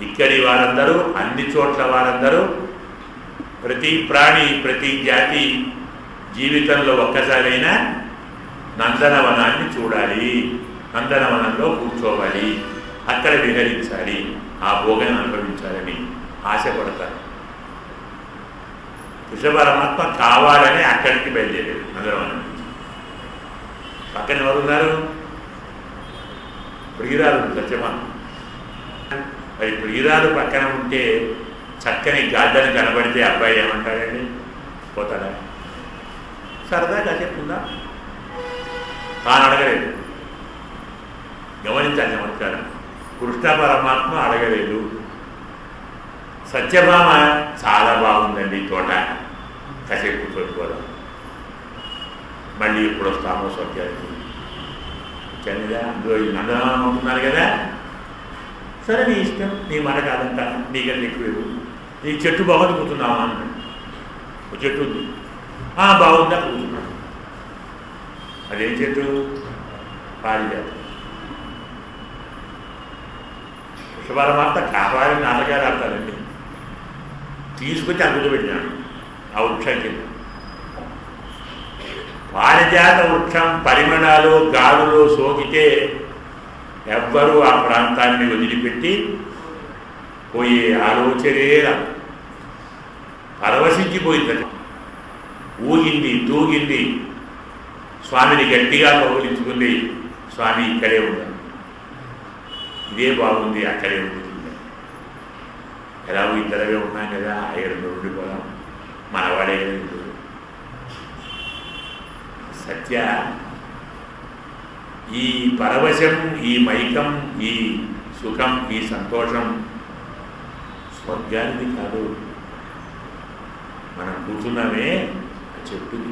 ఇక్కడి వారందరూ, అన్ని చోట్ల వారందరూ, ప్రతి ప్రాణి, ప్రతి జాతి జీవితంలో ఒక్కసారైనా నందనవనాన్ని చూడాలి, నందనవనంలో కూర్చోవాలి, అక్కడ విహరించాలి, ఆ భోగం అనుభవించాలని ఆశపడతారు. కృష్ణ పరమాత్మ కావాలని అక్కడికి బయలుదేరారు నందనవనం. పక్కన ఎవరున్నారు? ప్రియురాలు సత్యభామ. మరి ప్రియురాలు పక్కన ఉంటే చక్కని గార్డెన్ కనబడితే అబ్బాయి ఏమంటాడండి? పోతాడా? సరదా కాసేపు ఉందా? తాను అడగలేదు. గమనించాలి చమత్కారం. కృష్ణ పరమాత్మ అడగలేదు. సత్యభామ చాలా బాగుందండి తోట, కాసేపు కూర్చోకపోదాం, మళ్ళీ ఎప్పుడు వస్తామో స్వర్గానికి ఇచ్చాను కదా, అందులో నందనం ఉంటున్నారు కదా, సరే నీ ఇష్టం, నీ మాట కాదంట, నీకంటే ఎక్కువ నీ చెట్టు బాగుంది కూర్చున్నావా అన్నాడు. ఒక చెట్టు ఉంది, బాగుందా కూర్చున్నాడు. అదేం చెట్టు? పారిజాతం. వృషభారమార్త కావాలని నాన్నగారు ఆడతారండి. తీసుకొచ్చి అందులో పెట్టినాడు ఆ వృక్షం కింద. పారిజాత వృక్షం పరిమళాలు గాలులో సోకితే ఎవ్వరూ ఆ ప్రాంతాన్ని వదిలిపెట్టి పోయే ఆలోచనే రాదు. పరవశించిపోయింది, ఊగింది, తూగింది, స్వామిని గట్టిగా కౌగిలించుకుంది. స్వామి ఇక్కడే ఉన్నాడు, ఇదే బాగుంది, అక్కడే ఉంది. ఎలాగో ఇద్దరవే ఉన్నాం కదా, ఐదు ఉండిపోదాం, మనవాడే కదా. సత్య, ఈ పరవశం, ఈ మైకం, ఈ సుఖం, ఈ సంతోషం స్వర్గానికి కాదు. మనం కూర్చున్నామే ఆ చెట్టుది.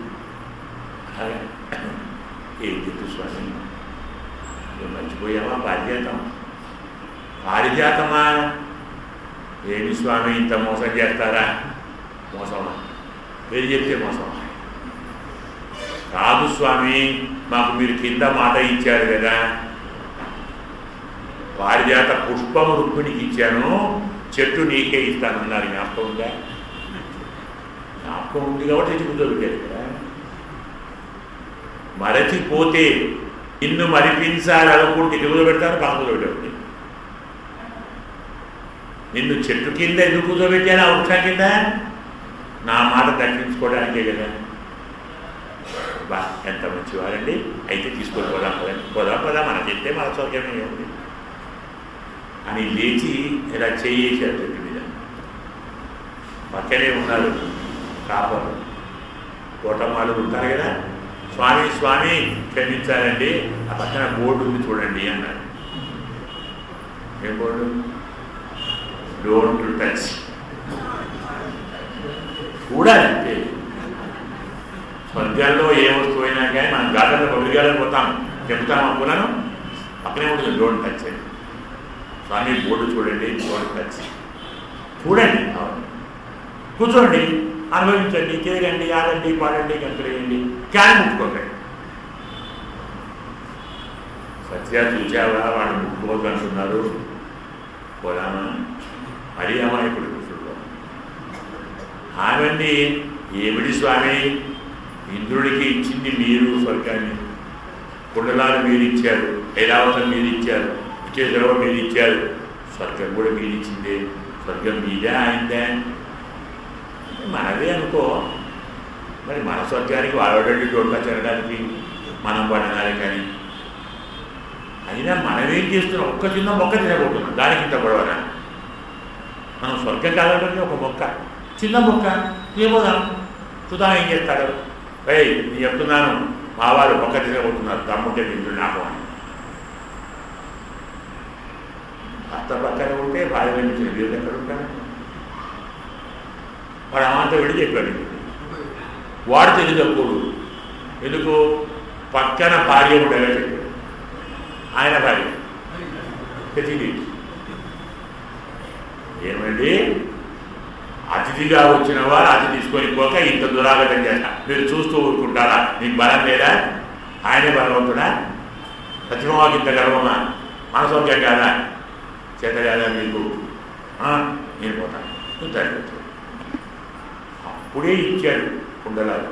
ఏం చెట్టు స్వామి? మర్చిపోయావా? పారిజాతం. పారిజాతమా? ఏమి స్వామి ఇంత మోసం చేస్తారా? మోసమా? పేరు చెప్తే మోసమా? కాదు స్వామి, మాకు మీరు కింద మాట ఇచ్చారు కదా, పారిజాత పుష్పము రుక్మిణికి ఇచ్చాను, చెట్టు నీకే ఇస్తానన్నారు. జ్ఞాపకం ఉందా? జ్ఞాపకం ఉంది కాబట్టి తెచ్చి కూర్చోబెట్టారు కదా. మరచిపోతే నిన్ను మరిపించాలి అనుకుంటే కూర్చోబెడతాను, పక్కన కూర్చోబెట్టాడు. నిన్ను చెట్టు కింద ఎందుకు కూర్చోబెట్టాను? ఆ వృక్షం కింద నా మాట దక్కించుకోవడానికే కదా. బా, ఎంత మంచివారండి. అయితే తీసుకొని పోదాం మన చెప్తే మన సౌకర్యం ఏముంది అని లేచి ఇలా చేయేశారు చెట్టు మీద. పక్కనే ఉన్నారు కాపరు, కోటమ్మాలు ఉంటారు కదా. స్వామి స్వామి క్షమించాలండి, ఆ పక్కన బోర్డు ఉంది చూడండి అన్నారు. ఏం బోర్డు? Don't touch. చూడాలంటే స్వర్గాల్లో ఏ వస్తువు అయినా కానీ మనం గార్డెన్లో పబ్లిక్ పోతాం, చెప్తాం అనుకున్నాను, పక్కనే ఉంటుంది డోంట్ టచ్ అని. స్వామి బోర్డు చూడండి, డోంట్ టచ్. చూడండి, కూర్చోండి, అనుభవించండి, తిరగండి, ఆడండి, పాడండి, గంతులేయండి, కానీ ముట్టుకోకండి. సత్య చూసావా, వాళ్ళు ముట్టుకోవద్దు అంటున్నారు. పోదామా? మరీ అమాయకుడు కూర్చుంటా. ఆమె ఏమిటి స్వామి, ఇంద్రుడికి ఇచ్చింది మీరు స్వర్గాన్ని, కుండలాలు మీరు ఇచ్చారు, ఐరావతం మీరు ఇచ్చారు, విజయద్రవం మీరు ఇచ్చారు, స్వర్గం కూడా మీరు ఇచ్చిందే. స్వర్గం మీదే అయిందే, మనదే అనుకో. మరి మన స్వర్గానికి వాడవాడి తోడుగా చేరడానికి మనం పడినారే కానీ, అయినా మనమేం చేస్తున్నాం? ఒక్క చిన్న మొక్క తినబోతున్నాం, దానికి ఇంత గొడవనా? మనం స్వర్గం కాదంటే ఒక మొక్క, చిన్న మొక్క తినబోదాం, చూద్దాం ఏం చేస్తాడు. నేను చెప్తున్నాను, మా వారు మొక్క తినబోతున్నారు, తమ్ముంటే ఇంద్రుడు నాకు అని. భర్త పక్కన ఉంటే భార్య వెంటనే వీళ్ళు ఎక్కడ ఉంటాడు? వాడు అమాంత విడి చెప్పాడు. వాడు తెలియదప్పుడు ఎందుకు? పక్కన భార్య ఉండగా చెప్పాడు. ఆయన భార్య తెలియదు. ఏమండి, అతిథిగా వచ్చిన వారు అతి తీసుకొని పోక ఇంత దురాగతం చేస్తా, మీరు చూస్తూ ఊరుకుంటారా? నీకు బలం లేదా? ఆయనే బలవంతుడా? సత్యమాకి ఇంత గర్వమా? మనసోక్యం కాదా? చేత కాదా మీకు? నేను పోతాను, చూస్తాను. అప్పుడే ఇచ్చాడు కుండలాలు,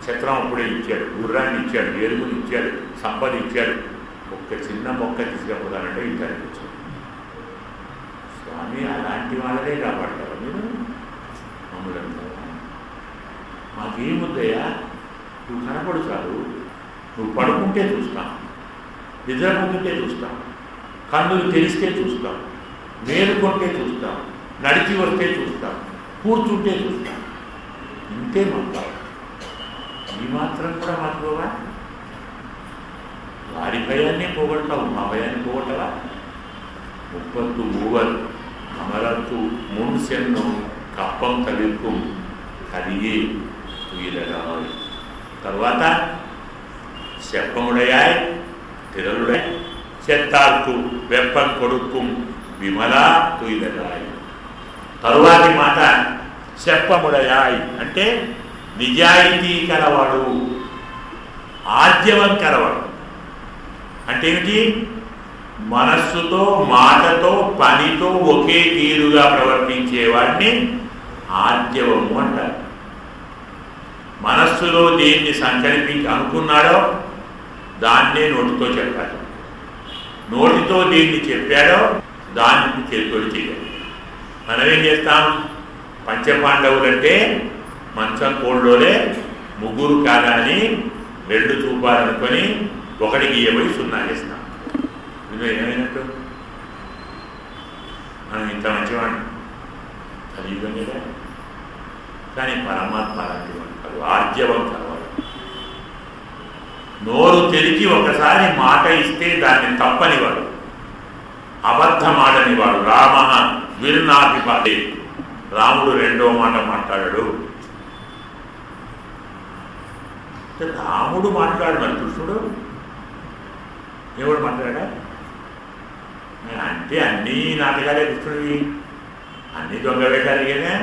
ఛత్రం అప్పుడే ఇచ్చాడు, గుర్రాన్ని ఇచ్చాడు, ఏరుగుని ఇచ్చాడు, సంపద ఇచ్చాడు. ఒక్క చిన్న మొక్క తీసుకపోతానంటే ఇంటానికి వచ్చాడు. స్వామి అలాంటి వాళ్ళనే కాపాడతారు మీరు మమ్మల్ని అంటారా? మాకేముద్దయ్యా, నువ్వు కనపడు చాలు, నువ్వు పడుకుంటే చూస్తాం, నిద్రపోతుంటే చూస్తాం, కన్నులు తెలిస్తే చూస్తాం, మేలుకొంటే చూస్తాం, నడిచి వస్తే చూస్తాం, కూర్చుంటే చూస్తాం. ఇంతే మాకు. ఈ మాత్రం కూడా మాత్రమా? వారి భయాన్ని పోగొట్టావు, మా భయాన్ని పోగొట్టవా? 30 மூவர் அமரத்து முன் சென்னும் కప్పం తవిర్కుం కలిగి తుయిలరాయ్. తర్వాత శప్పముడయాయ్ తిరలుడే చెత్తార్కు వెప్పం కొడుక్కుం విమలా తుయిదరాయి. తరువాతి మాట చెప్పముడయాయ్ అంటే నిజాయితీ కలవాడు, ఆర్జవం కలవాడు. అంటే ఏమిటి? మనస్సుతో మాటతో పనితో ఒకే తీరుగా ప్రవర్తించేవాడిని ఆర్జవము అంటారు. మనస్సులో దేన్ని సంకల్పించి అనుకున్నాడో దాన్నే నోటితో చెప్పాలి, నోటితో దేన్ని చెప్పాడో దాన్ని చేతితో చేయాలి. మనమేం చేస్తాం? పంచపాండవులంటే మంచం కోళ్ళోలే ముగ్గురు కాదా అని 2 చూపాలనుకొని ఒకటికి 0 చేస్తాం. ఇందులో ఏమైనట్టు? మనం ఇంత మంచివాడిని కలియుగం కదా. కానీ పరమాత్మ అలాంటి వాడు కాదు, ఆర్జవం కావాలి. నోరు తెరిచి ఒకసారి మాట ఇస్తే దాన్ని తప్పనివాడు, అబద్ధమాడనివాడు. రామ విర్నాభిపాదే, రాముడు 2వ మాట మాట్లాడాడు. రాముడు మాట్లాడమని కృష్ణుడు ఎవడు మాట్లాడా? అంటే అన్నీ నాటకాలే కృష్ణుడివి, అన్నీ దొంగ వేటాలు కదా.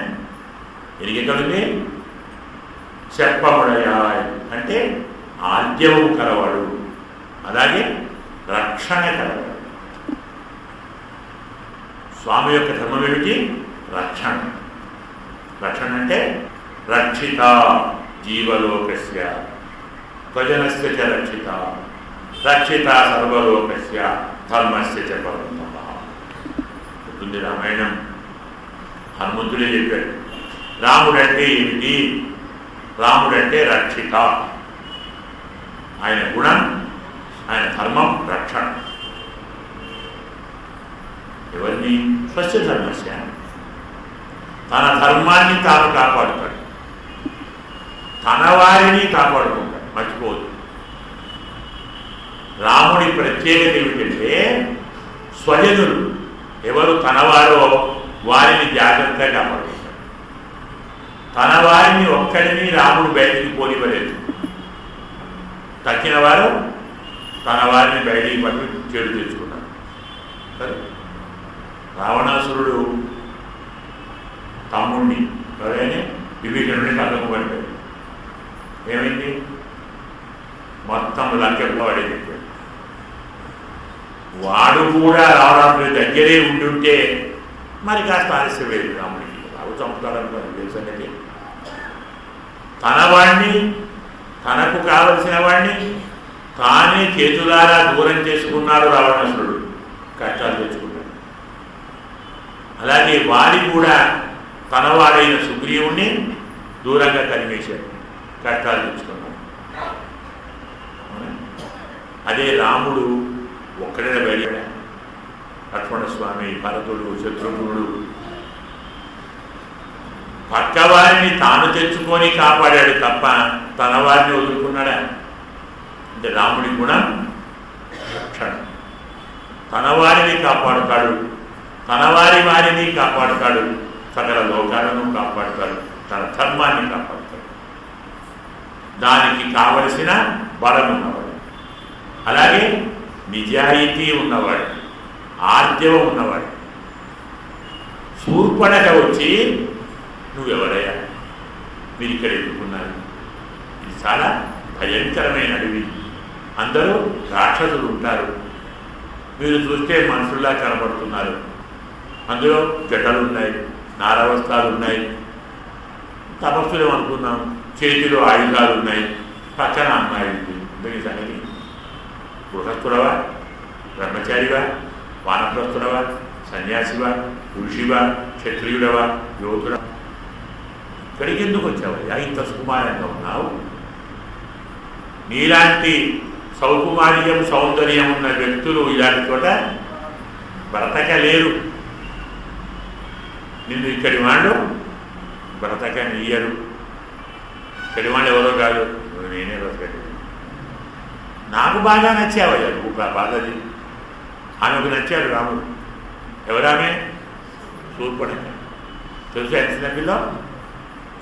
ఎరిగెక్కడుంది? చెప్పముడయా అంటే ఆద్యము కలవాడు, అలాగే రక్షణ కలవాడు. స్వామి యొక్క ధర్మం ఏమిటి? రక్షణ. రక్షణ అంటే రక్షిత జీవలోకస్య స్వజనస్య చ రక్షిత, రక్షిత సర్వలోకస్య ధర్మస్య చ పరంతప. ఉంటుంది రామాయణం. హనుమంతుడే చెప్పాడు రాముడంటే ఏమిటి? రాముడంటే రక్షిత. ఆయన గుణం, ఆయన ధర్మం రక్షణ. ఎవరిని? స్వస్య ధర్మస్య, తన ధర్మాన్ని తాను కాపాడుతాడు, తన వారిని కాపాడుకుంటాడు, మర్చిపోదు. రాముడి ప్రత్యేకత ఏమిటంటే స్వజనులు ఎవరు తనవారో వారిని జాగ్రత్తగా కాపాడుకుంటాడు. తన వారిని ఒక్కడిని రాముడు బయటికి పోనివ్వలేదు. తక్కిన వారు తన వారిని బయటికి పట్టి చెడు తెచ్చుకున్నారు. సరే, రావణాసురుడు తమ్ముడిని ఎవరైనా విభీషణుడిని కళ్ళకు పడిపోయాడు. ఏమైంది? మొత్తం లంకెట్లో వాడే చెప్పాడు. వాడు కూడా రావణాసురుడి దగ్గరే ఉండుంటే మరి కాస్త ఆలస్యం లేదు రాముడికి. రావు చంపుతాడనుకోండి తెలుసండి. తన వాడిని, తనకు కావలసిన వాడిని తానే చేతులారా దూరం చేసుకున్నాడు రావణాసురుడు, కష్టాలు తెచ్చుకున్నాడు. అలాగే వాడి కూడా తనవాడైన సుగ్రీవుణ్ణి దూరంగా తరిమేశాడు, కష్టాలు తెచ్చుకున్నాడు. అదే రాముడు ఒక్కడే బయలుదేరా. లక్ష్మణస్వామి, భరతుడు, శత్రుఘ్నుడు పక్కవారిని తాను తెచ్చుకొని కాపాడాడు తప్ప తన వారిని వదులుకున్నాడా? అంటే రాముడి గుణం రక్షణ. తన వారిని కాపాడుతాడు, తన వారిని కాపాడుతాడు, సకల లోకాలను కాపాడుతాడు, తన ధర్మాన్ని కాపాడుతాడు. దానికి కావలసిన బలం ఉన్నవాడు, అలాగే నిజాయితీ ఉన్నవాడు, ఆర్జవం ఉన్నవాడు. శూర్పణఖ వచ్చి నువ్వెవరయ్యా, మీరు ఇక్కడ ఎదుర్కొన్నారు, ఇది చాలా భయంకరమైన అడవి, అందరూ రాక్షసులు ఉంటారు, మీరు చూస్తే మనుషుల్లా కనబడుతున్నారు, అందులో జటలు ఉన్నాయి, నారవస్త్రాలు ఉన్నాయి, తపస్సులు అనుకున్నాం, చేతిలో ఆయుధాలు ఉన్నాయి, పక్కన అమ్మాయి దీని సంగతి. గృహస్థుడవా, బ్రహ్మచారివా, వానప్రస్థుడవా, సన్యాసివా, ఋషివా, క్షత్రియుడవా, యోధుడా, ఇక్కడికి ఎందుకు వచ్చావయ్యా? ఇంత సుకుమారంగా ఉన్నావు. నీలాంటి సౌకుమార్యం సౌందర్యం ఉన్న వ్యక్తులు ఇలాంటి చోట బ్రతకలేరు. నిన్ను ఇక్కడి వాళ్ళు బ్రతకనియ్యరు. ఇక్కడి వాళ్ళు ఎవరో కాదు, నేనే బ్రతకలేదు. నాకు బాగా నచ్చావయ్యా నువ్వు, బాధది. ఆమెకు నచ్చాడు రాముడు. ఎవరామె? శూర్పణఖ. తెలుసా ఎంత చిన్న పిల్ల?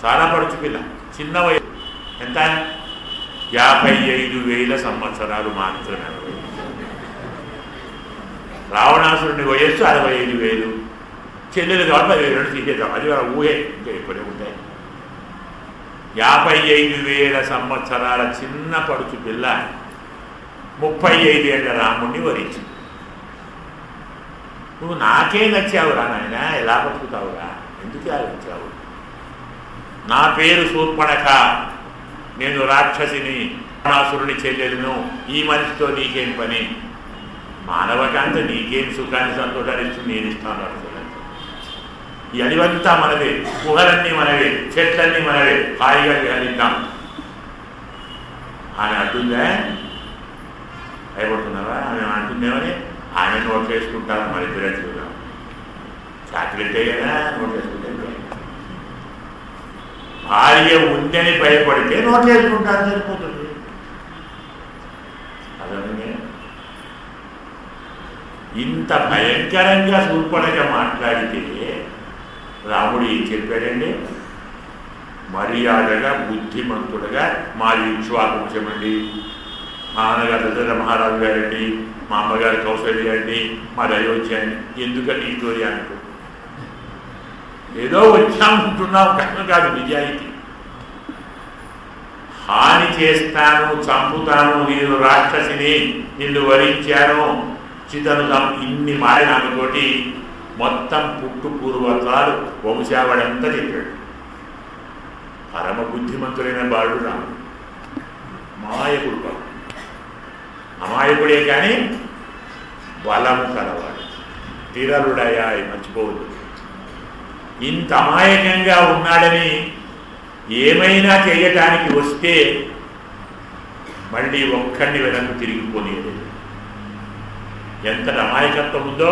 చాలా పడుచు పిల్ల, చిన్న వయసు. ఎంత? 55,000 సంవత్సరాలు మాత్రమే. రావణాసురుని వయస్సు 65,000, చెల్లెలు కాబట్టి 10,000 తీసేద్దాం, అది వాళ్ళ ఊహే, ఇంకా ఎక్కువనే ఉంటాయి. 55,000 సంవత్సరాల చిన్న పడుచు పిల్ల 35 ఏళ్ల రాముణ్ణి వరించింది. నువ్వు నాకే నచ్చావురా నాయన, ఎలా బతుకుతావురా, ఎందుకు ఆలోచించావు? నా పేరు శూర్పణఖ, నేను రాక్షసిని, రావణాసురుని చెల్లెలను, ఈ మనిషితో నీకేం పని? మానవకాంత నీకేం సుఖాన్ని సంతోషాన్ని ఇస్తుంది, నేను ఇస్తాను అడుగుతాను. ఈ అడివంతా మనవే, గుహలన్నీ మనవే, చెట్లన్నీ మనవే, హాయిగా విహరిద్దాం. ఆమె అంటుందా? భయపడుతున్నావా? ఆమె అంటుందేమని ఆమె నోట్ వేసుకుంటారు, మరి ఇద్దరే చూద్దాం. చాక్లెట్టే కదా నోట్ వేసుకుంటే, భార్య ఉందని భయపడితే నోట్ వేసుకుంటారు, సరిపోతుంది. అదే ఇంత భయంకరంగా శూర్పణఖ మాట్లాడితే రాముడు ఏం చెప్పాడండి? మర్యాదగా బుద్ధిమంతుడుగా, మాది ఇక్ష్వాకువంశమండి, మా నాన్నగారు దశరథ మహారాజు గారండి, మా అమ్మగారు కౌసల్య అండి, మాది అయోధ్య అండి, ఎందుకంటే ఈ స్టోరీ అనుకో, ఏదో వచ్చాముంటున్నావు కనుక కాదు నిజాయితీ. హాని చేస్తాను, చంపుతాను, నేను రాక్షసిని, నిన్ను వరించాను, చితను ఇన్ని మాయనాలతోటి మొత్తం పుట్టు పూర్వత్రాలు వంశావళంతా చెప్పాడు. పరమ బుద్ధిమంతుడైన బాలుడు రాముడు, మాయకుడు బాబు, అమాయకుడే కానీ బలం కలవాడు, తీరలుడయా మర్చిపోవద్దు. ఇంత అమాయకంగా ఉన్నాడని ఏమైనా చేయటానికి వస్తే మళ్ళీ ఒక్కడిని వెనక్కి తిరిగిపోలేదు. ఎంతటి అమాయకత్వం ఉందో,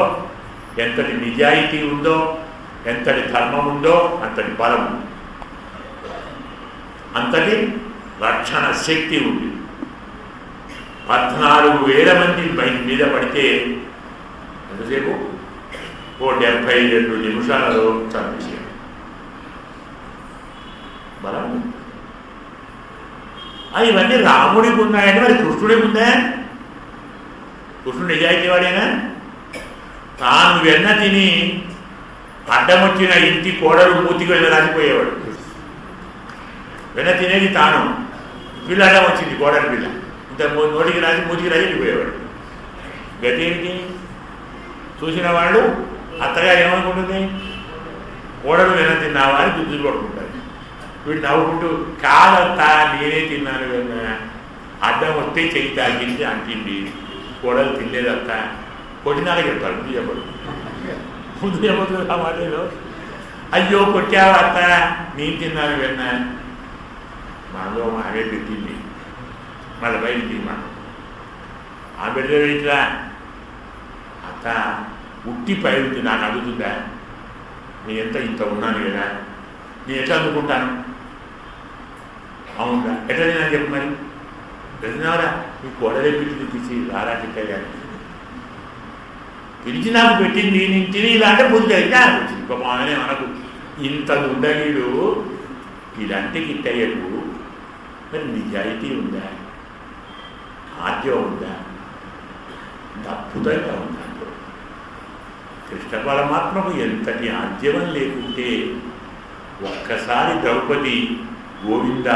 ఎంతటి నిజాయితీ ఉందో, ఎంతటి ధర్మం ఉందో అంతటి బలం, అంతటి రక్షణ శక్తి ఉంది. 14,000 మంది బయట మీద పడితే ఎంతసేపు? 72 నిమిషాలలో చంపేసాడు. బలం ఇవన్నీ రాముడికి ఉన్నాయంటే మరి కృష్ణుడికి ఉందా? కృష్ణుడు నిజాయితీ వాడేనా? తాను వెన్న తిని అడ్డమొచ్చిన ఇంటి కోడలు మూతికి వెళ్ళరాసిపోయేవాడు. వెన్న తినేది తాను, పిల్ల అడ్డం వచ్చింది, కోడలి పిల్ల, ఇంత నోటికి రాసి మూతికి రాసి వెళ్ళిపోయేవాడు. గతి ఏంటి? చూసిన వాళ్ళు అత్తగారు ఏమనుకుంటుంది? కోడలు వెన్న తిన్నావా అని గుర్తులు పడుకుంటారు. వీడు నవ్వుకుంటూ కాదంతా నేనే తిన్నాను వెన్న, అడ్డం వస్తే చెయ్యి తాగింది అంటింది, కోడలు తినలేదంతా, కొట్టినాక చెప్తాడు, ముందు చెప్పదు ఆ మాటలో. అయ్యో కొట్టావా అత్త, నేను తిన్నాను వెన్న, మనలో ఆమె పెట్టింది, మళ్ళీ బయట తిన్నా ఆ బిడ్డ ఇట్లా అత్త ఉట్టి పైరుంది, నాకు అడుగుతుందా? నేను ఎంత ఇంత ఉన్నాను కదా, నేను ఎట్లా అందుకుంటాను? అవునురా, ఎట్లా తిన్నా చెప్పు మరి. తెలిసినావరా, నీ కోడలే పెట్టింది తీసి రారా టిక్కయ్యా, పిలిచి నాకు పెట్టింది, నేను తిని ఇలా అంటే బుద్ధి అయితే వచ్చింది. ఇంకో మానే మనకు ఇంత ఉండగీడు ఇలాంటి కిట్టయ్యకు మరి నిజాయితీ ఉందా, ఆద్యం ఉందా, అద్భుతంగా ఉందా? కృష్ణ పరమాత్మకు ఎంతటి ఆద్యమం లేకుంటే ఒక్కసారి ద్రౌపది గోవింద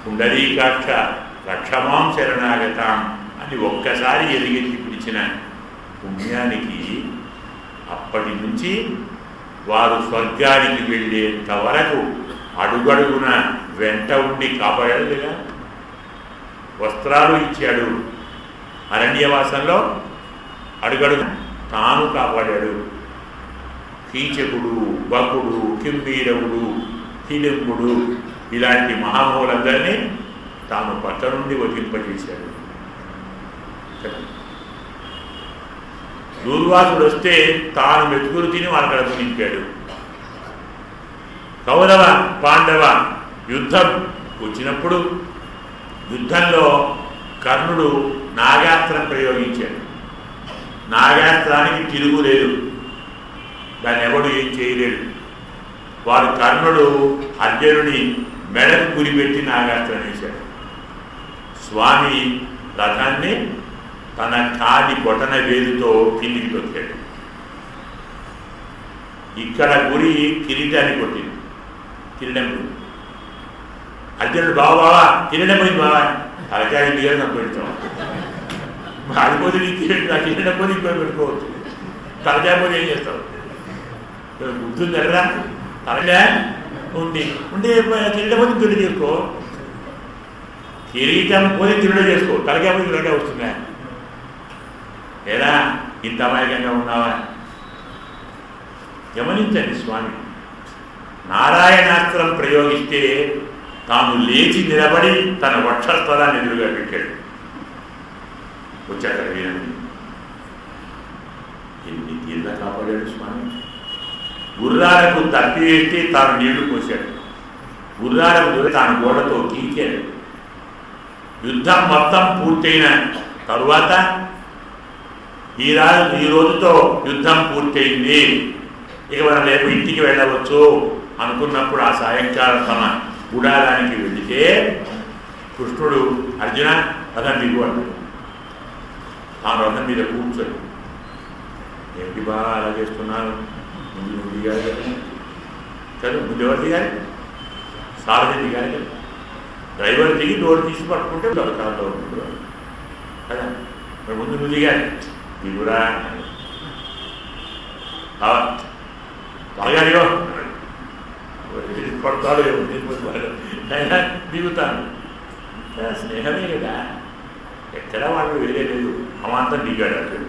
పుండరీకాక్ష రక్షమాం శరణాగతాం అని ఒక్కసారి ఎదిగెత్తి పిలిచిన పుణ్యానికి అప్పటి నుంచి వారు స్వర్గానికి వెళ్ళేంత వరకు అడుగడుగున వెంట ఉండి కాపాడాడు లేదా? వస్త్రాలు ఇచ్చాడు, అరణ్యవాసంలో అడుగడుగు తాను కాపాడాడు. కీచకుడు, బకుడు, కింబీరవుడు, హిడింపుడు ఇలాంటి మహామహులందరినీ తాను పట్ల నుండి వదిలింపజేశాడు. దూర్వాసుడు వస్తే తాను మెతుకులు తిని వాళ్ళ కడుపు నింపాడు. కౌరవ పాండవ యుద్ధం వచ్చినప్పుడు యుద్ధంలో కర్ణుడు నాగాస్త్రం ప్రయోగించాడు. నాగాస్త్రానికి తిరుగులేదు, దాన్ని ఎవడు ఏం చేయలేడు. వాడు కర్ణుడు అర్జునుని మెడకు గురిపెట్టి నాగాస్త్రం వేశాడు. స్వామి రథాన్ని తన కాలి బొటన వేలుతో కిందికి తొక్కాడు. ఇక్కడ గురి కిరీటాన్ని కొట్టింది. కిరీటం గురి అర్జునుడు బావా కిరీటం పోయింది బావా తలకాయ దిగాలి నాకు పెడతాం మాడిపోతే నీ కిరీటం పోతే ఇంకో పెట్టుకోవచ్చు. తలకాయ పోతే ఏం చేస్తావు? గుర్తుంది ఎర్రా తలకాయ ఉంది ఉంటే కిరీటం పోతే కిరీటం చేసుకో. కిరీటం పోతే కిరీటం చేసుకో. తలకాయ పోతే కిరీటం వస్తుందా? ఎలా ఇంత అమాయకంగా ఉన్నావా? గమనించండి స్వామి. నారాయణాస్త్రం ప్రయోగిస్తే తాను లేచి నిలబడి తన వక్షస్థలాన్ని ఎదురుగా పెట్టాడు. వచ్చాక వీరని ఎన్ని తీర్లా కాపాడాడు స్వామి. గుర్రాలకు తప్పి వేస్తే తాను నీళ్లు పోశాడు. గుర్రాలకు తాను గోడతో గీకాడు. యుద్ధం మొత్తం పూర్తయిన తరువాత ఈ రోజుతో యుద్ధం పూర్తయింది, ఇక మనం రేపు ఇంటికి వెళ్ళవచ్చు అనుకున్నప్పుడు ఆ సాయంకాలం తమ గుడారానికి వెళితే కృష్ణుడు అర్జున రథం దిగు అన్నాడు. తాను రథం మీద కూర్చొని ఏమిటి బాగా అలా చేస్తున్నాను? ముందు నువ్వు దిగాలి కదా. ముందు ఎవరు దిగాలి? సారథి దిగాలి కదా. డ్రైవర్ దిగి డోర్ తీసి పట్టుకుంటే దొరకాలలో ఉంటుంది కదా. మరి ముందు నువ్వు దిగాలి. దిగురా తాగాలియో పడతాడు అయినా దిగుతాను. స్నేహమే కదా. ఎక్కడ వాళ్ళు వేరే లేదు. అమాంతం దిగాడు అతడు.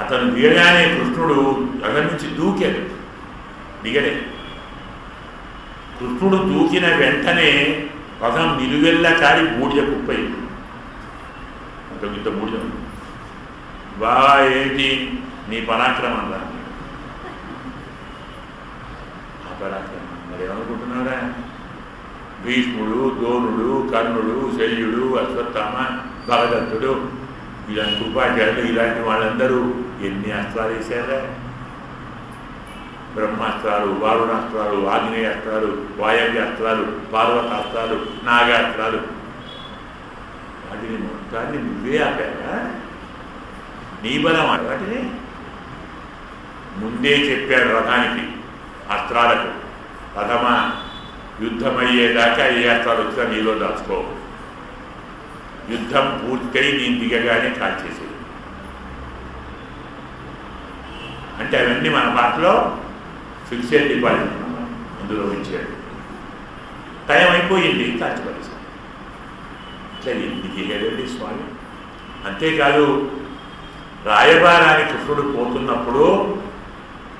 అతను దిగగానే కృష్ణుడు రథం నుంచి దూకాడు. దిగడే. కృష్ణుడు దూకిన వెంటనే రథం నిలువెల్లా కాడి బూడిద కుప్పయింది. ఇంత బూడిద బాగా ఏంటి నీ పరాక్రమం రా. ఆ పరాక్రమం మరి ఏమనుకుంటున్నారా? భీష్ముడు, ద్రోణుడు, కర్ణుడు, శల్యుడు, అశ్వత్థామ, భగదత్తుడు, ఇలాంటి ఉపాధ్యాయులు, ఇలాంటి వాళ్ళందరూ ఎన్ని అస్త్రాలు వేశారా? బ్రహ్మాస్త్రాలు, వారుణాస్త్రాలు, ఆగ్నేయాస్త్రాలు, వాయవ్యాస్త్రాలు, పార్వతాస్త్రాలు, నాగాస్త్రాలు. వాటిని మొత్తాన్ని నువ్వే ఆపారా? నీ బలం వాటిని ముందే చెప్పాడు రథానికి, అస్త్రాలకు. రథమా యుద్ధమయ్యేదాకా ఏ అస్త్రాలు వచ్చినా నీలో దాచుకో. యుద్ధం పూర్తయి నేను దిగగానే కాల్చేసేది. అంటే అవన్నీ మన పాటలో ఫిక్సెడ్ డిపాజిట్ అందులో ఇచ్చాడు. టైం అయిపోయింది, కాల్చిపడేసాడు. ఇట్లా ఎందుకు చేయలేదండి స్వామి. అంతేకాదు రాయబారానికి కృష్ణుడు పోతున్నప్పుడు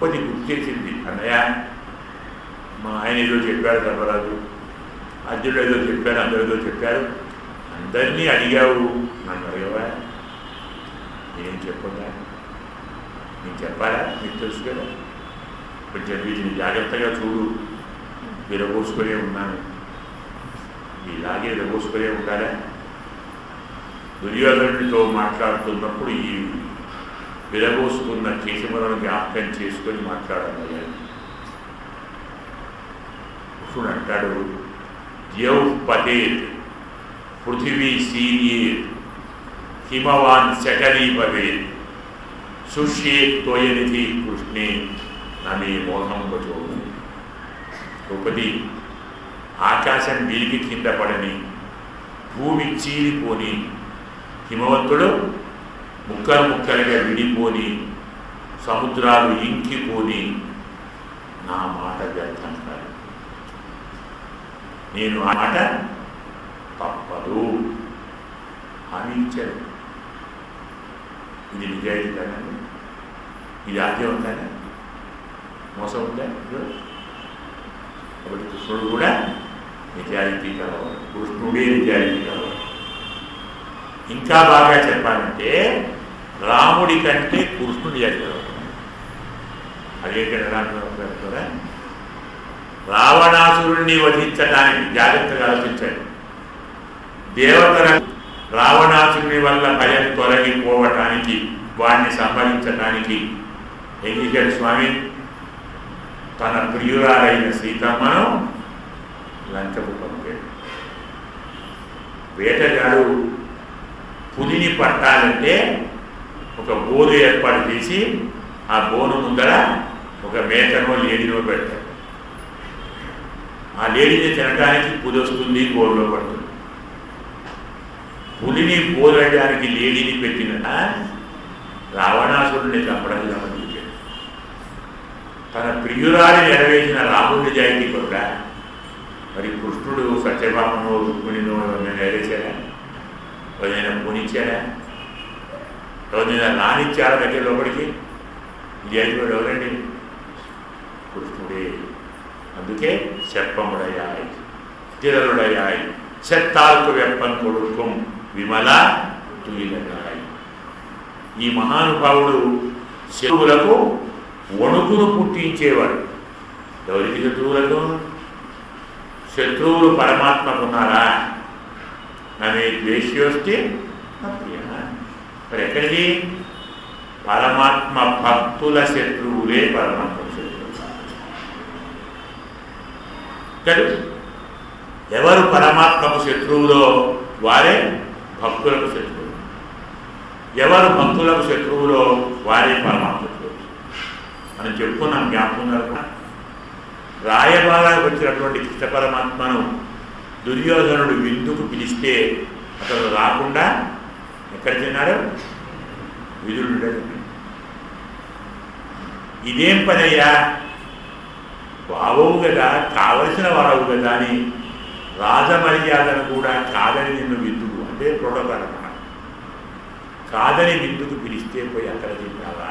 కొద్ది గుర్తించింది. అన్నయ్య మా ఆయన ఏదో చెప్పాడు, ధర్మరాజు అర్జునుడు ఏదో చెప్పాడు, అందరూ ఏదో చెప్పారు, అందరినీ అడిగావు, నన్ను అడిగావా? నేను చెప్పదా? నేను చెప్పాలా? నీకు తెలుసు కదా. కొంచెం వీటిని జాగ్రత్తగా చూడు. విరబోసుకునే ఉన్నాను. ఇలాగే విరబోసుకునే ఉండాలా? దుర్యోధనుడితో మాట్లాడుతున్నప్పుడు ఈ విరబోసుకున్న కేశములను జ్ఞాపకం చేసుకొని మాట్లాడాలి. కృష్ణుడు అంటాడు, ద్యౌ పతేత్ పృథివీ సీర్యేత్ హిమవాన్ శకరీభవేత్ సుష్యేత్ తోయనిధి కృష్ణే నమే మోహం వచో. ద్రౌపది, ఆకాశం విరిగి కింద పడని, భూమి చీలిపోని, హిమవంతుడు ముక్కలు ముక్కలుగా విడిపోని, సముద్రాలు ఇంకిపోని నా మాట వ్యర్థం కాదు. నేను ఆ మాట తప్పదు హామీ ఇచ్చాడు. ఇది నిజాయితీ కదా? ఇది ఆద్యం ఉందా? మోసం ఉందా? కాబట్టి కృష్ణుడు కూడా నిజాయితీ కలవాడు. కృష్ణుడే నిజాయితీ కలవాడు. ఇంకా బాగా చెప్పాలంటే రాముడి కంటే కృష్ణుడు చేస్తాడు. అదేంటంటే రాముడు రావణాసురుణ్ణి వధించడానికి జాగ్రత్తగా ఆలోచించాడు. దేవతల రావణాసురుని వల్ల భయం తొలగిపోవటానికి, వాడిని సంహరించడానికి ఏం చేశాడు స్వామి? తన ప్రియురాలైన సీతమ్మను లంచకు పంపాడు. వేటగాడు పులిని పట్టాలంటే ఒక బోను ఏర్పాటు చేసి ఆ బోను ముందర ఒక మేకనో లేడినో పెడతాడు. ఆ లేడిని తినడానికి పులి వస్తుంది, బోరులో పడుతుంది. పులిని బోరడానికి లేడిని పెట్టిన రావణాసురుడిని చంపడానికి గమనించాడు. తన ప్రియురాలి నెరవేర్చిన రాముడి జాయితీ కూడా మరి కృష్ణుడు సత్యభామను రుక్మిణినో నెరవేర్చాడా? ఎవరైనా పోనిచ్చాడా? ఎవరైనా రానిచ్చాడా దగ్గర లోపలికి? జాయితీవాడు ఎవరండి? కృష్ణుడే. అందుకే సెప్పముడయాయ్ తిరలుడయాయ్ సెత్తాల్కు వెప్పం కొడుకుం విమల తుయిలయాయ్. ఈ మహానుభావుడు శత్రువులకు వణుకును పుట్టించేవాడు. ఎవరికి శత్రువులకు? శత్రువులు పరమాత్మకున్నారా? నమే ద్వేష్యోస్తే మరి ఎక్కడికి? పరమాత్మ భక్తుల శత్రువులే పరమాత్మ శత్రువులు. ఎవరు పరమాత్మకు శత్రువులో వారే భక్తులకు శత్రువులు. ఎవరు భక్తులకు శత్రువులో వారే పరమాత్మ శత్రువులు. మనం చెప్పుకున్నాం, జ్ఞాపకం. రాయబారానికి వచ్చినటువంటి కృష్ణ పరమాత్మను దుర్యోధనుడు విందుకు పిలిస్తే అతను రాకుండా ఎక్కడ తిన్నాడు? విదురుడు. ఇదేం పనయ్యా, వావవు కదా, కావలసిన వాడవు కదా అని రాజమర్యాదను కూడా కాదని నిన్ను విందుకు అంటే ప్రోటోకాల్ అన్నమాట. కాదని విందుకు పిలిస్తే పోయి అక్కడ తిన్నావా?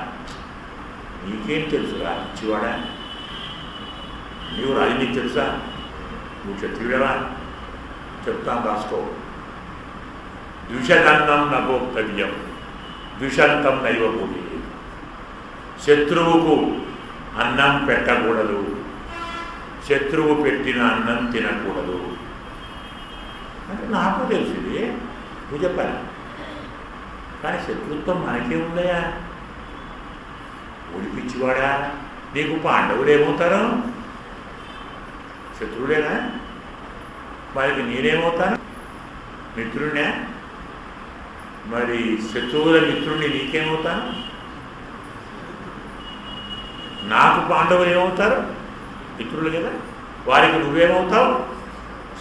నీకేం తెలుసురా ఇచ్చివాడా? నీవు రాజు, నీకు తెలుసా? నువ్వు క్షత్రియుడవా? చెప్తాను, రాసుకో. ద్విషదన్నం నభోక్తవ్యం ద్విషంతం నైవ భూమి. శత్రువుకు అన్నం పెట్టకూడదు, శత్రువు పెట్టిన అన్నం తినకూడదు అంటే నాకు తెలిసింది, నువ్వు చెప్పాలి. కానీ శత్రుత్వం మనకే ఉందయా? ఓడిపించివాడా? నీకు పాండవులు ఏమవుతారు? శత్రువులేనా? వారికి నేనేమవుతాను? మిత్రుడినే. మరి శత్రువుల మిత్రుడిని నీకేమవుతాను? నాకు పాండవులు ఏమవుతారు? మిత్రులు కదా. వారికి నువ్వేమవుతావు?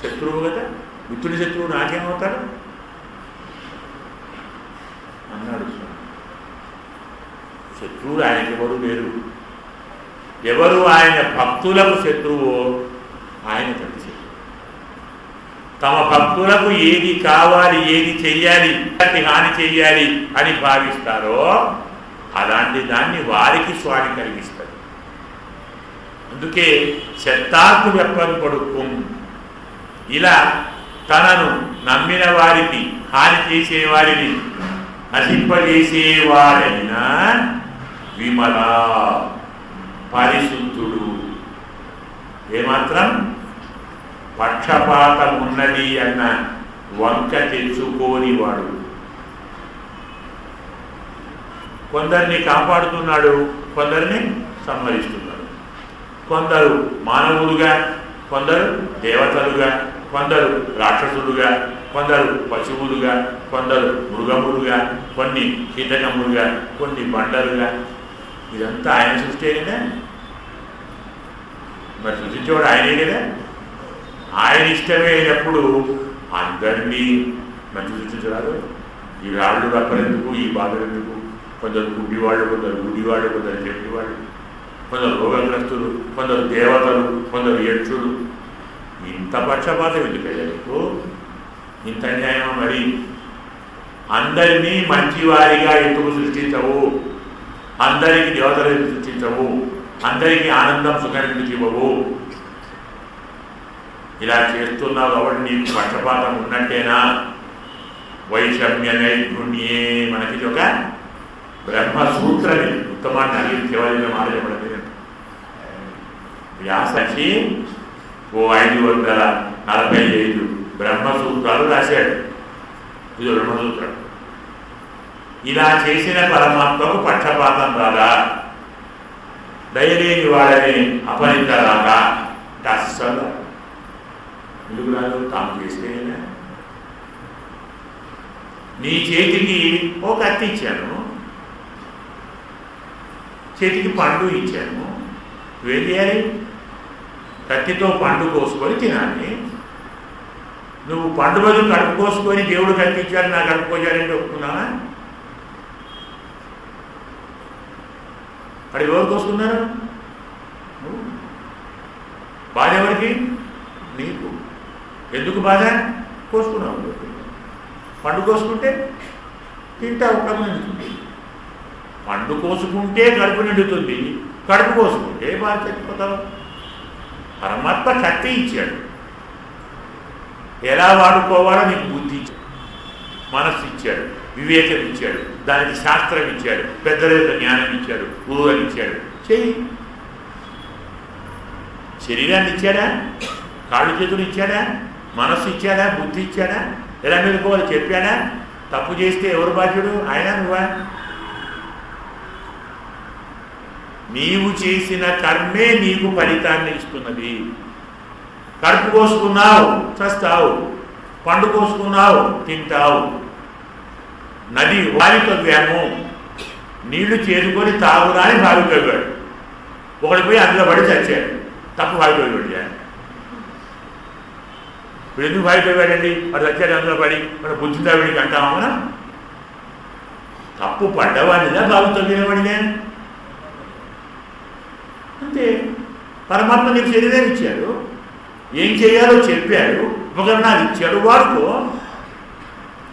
శత్రువు కదా. మిత్రుడి శత్రువు నాకేమవుతాడు అన్నాడు. శత్రువులు ఆయనకి ఎవరు లేరు. ఎవరు ఆయన భక్తులకు శత్రువు ఆయన తండ్రి శత్రువు. తమ భక్తులకు ఏది కావాలి, ఏది చెయ్యాలి, హాని చెయ్యాలి అని భావిస్తారో అలాంటి దాన్ని వారికి స్వామి కలిగిస్తారు. అందుకే శత్తాకు వెప్పం కొడుకుం. ఇలా తనను నమ్మిన వారికి హాని చేసేవారిని నశింపజేసేవాడైనా విమల పరిశుద్ధుడు, ఏమాత్రం పక్షపాతం ఉన్నది అన్న వంక తెచ్చుకోనివాడు. కొందరిని కాపాడుతున్నాడు, కొందరిని సంహరిస్తున్నాడు. కొందరు మానవులుగా, కొందరు దేవతలుగా, కొందరు రాక్షసులుగా, కొందరు పశువులుగా, కొందరు మృగములుగా, కొన్ని కీటకములుగా, కొన్ని బండలుగా. ఇదంతా ఆయన సృష్టి కదా. మరి సృష్టించేవాడు ఆయనే కదా. ఆయన ఇష్టమే అయినప్పుడు అందరినీ మంచి సృష్టించరాదు. ఈ రాళ్ళు రప్పరెందుకు, ఈ బాధలు ఎందుకు? కొందరు గుడ్డివాళ్ళు, కొందరు గుడివాళ్ళు, కొందరు చెట్టివాళ్ళు, కొందరు రోగగ్రస్తులు, కొందరు దేవతలు, కొందరు యక్షులు. ఇంత పక్షపాతం ఎందుకయ్యా నీకు? ఇంత అన్యాయం. మరి అందరినీ మంచివారిగా ఎందుకు సృష్టించవు? అందరికీ దేవతలు ఎందుకు సృష్టించవు? అందరికీ ఆనందం సుఖం ఎందుకు ఇవ్వవు? ఇలా చేస్తున్నావు కాబట్టి నీకు పక్షపాతం ఉన్నట్టేనా? వైషమ్య నైపుణ్యే మనకి ఒక బ్రహ్మసూత్రని ఉత్తమాన్ని అడిగి చివరిగా మాట్లాడబడింది. వ్యాసకి ఓ 545 బ్రహ్మసూత్రాలు రాశాడు. ఇది బ్రహ్మసూత్రం. ఇలా చేసిన పరమాత్మకు పక్షపాతం రాదా? దయలేని వాడని అపనించరాదా? అస్సలు ఎందుకు రాదు? తాము చేస్తేనే. నీ చేతికి ఒక కత్తి ఇచ్చాను, చేతికి పండు ఇచ్చాను, నువ్వేం చేయాలి? కత్తితో పండు కోసుకొని తినాలి. నువ్వు పండు బదులు కడుపు కోసుకొని దేవుడు కత్తిచ్చాడు నా కడుపు కోసాడంటే ఒప్పుకున్నావా? అక్కడ ఎవరు కోసుకున్నారు? బాధ ఎవరికి? నీకు. ఎందుకు బాధ? కోసుకున్నావు. పండు కోసుకుంటే తింటావు, కడుపు నిండుతుంది. పండు కోసుకుంటే కడుపు నిండుతుంది, కడుపు కోసుకుంటే బాధ చచ్చిపోతావు. పరమాత్మ కత్తి ఇచ్చాడు, ఎలా వాడుకోవాలో నీకు బుద్ధి ఇచ్చాడు, మనస్సు ఇచ్చాడు, వివేకం ఇచ్చాడు, దానికి శాస్త్రం ఇచ్చాడు, పెద్దల యొక్క జ్ఞానం ఇచ్చాడు, ఊరని ఇచ్చాడు. చెయ్యి. శరీరాన్ని ఇచ్చాడా? కాళ్ళు చేతులు ఇచ్చాడా? మనస్సు ఇచ్చాడా? బుద్ధి ఇచ్చాడా? ఎలా మెలుకోవాలో చెప్పాడా? తప్పు చేస్తే ఎవరు బాధ్యుడు? ఆయన నువ్వా? నీవు చేసిన కర్మే నీకు ఫలితాన్ని ఇస్తున్నది. కడుపు కోసుకున్నావు, చస్తావు. పండు కోసుకున్నావు, తింటావు. నది బావి తవ్వాము, నీళ్లు చేసుకొని తాగురా అని బావి తవ్వాడు. ఒకటి పోయి అందులో పడి చచ్చాడు. తప్పు బావి తవ్వాడు. ఇప్పుడు ఎందుకు బావి తవ్వాడండి? వాడు చచ్చాడు అందులో పడి. మన బుద్ధి తవ్విడికి అంటామా మనం? తప్పు పడ్డవాడినా బావి తవ్వినవాడినే. అంతే. పరమాత్మ నీకు శరీరాన్ని ఇచ్చాడు, ఏం చేయాలో చెప్పాడు, ఉపకరణాలు ఇచ్చాడు, వాడుకో.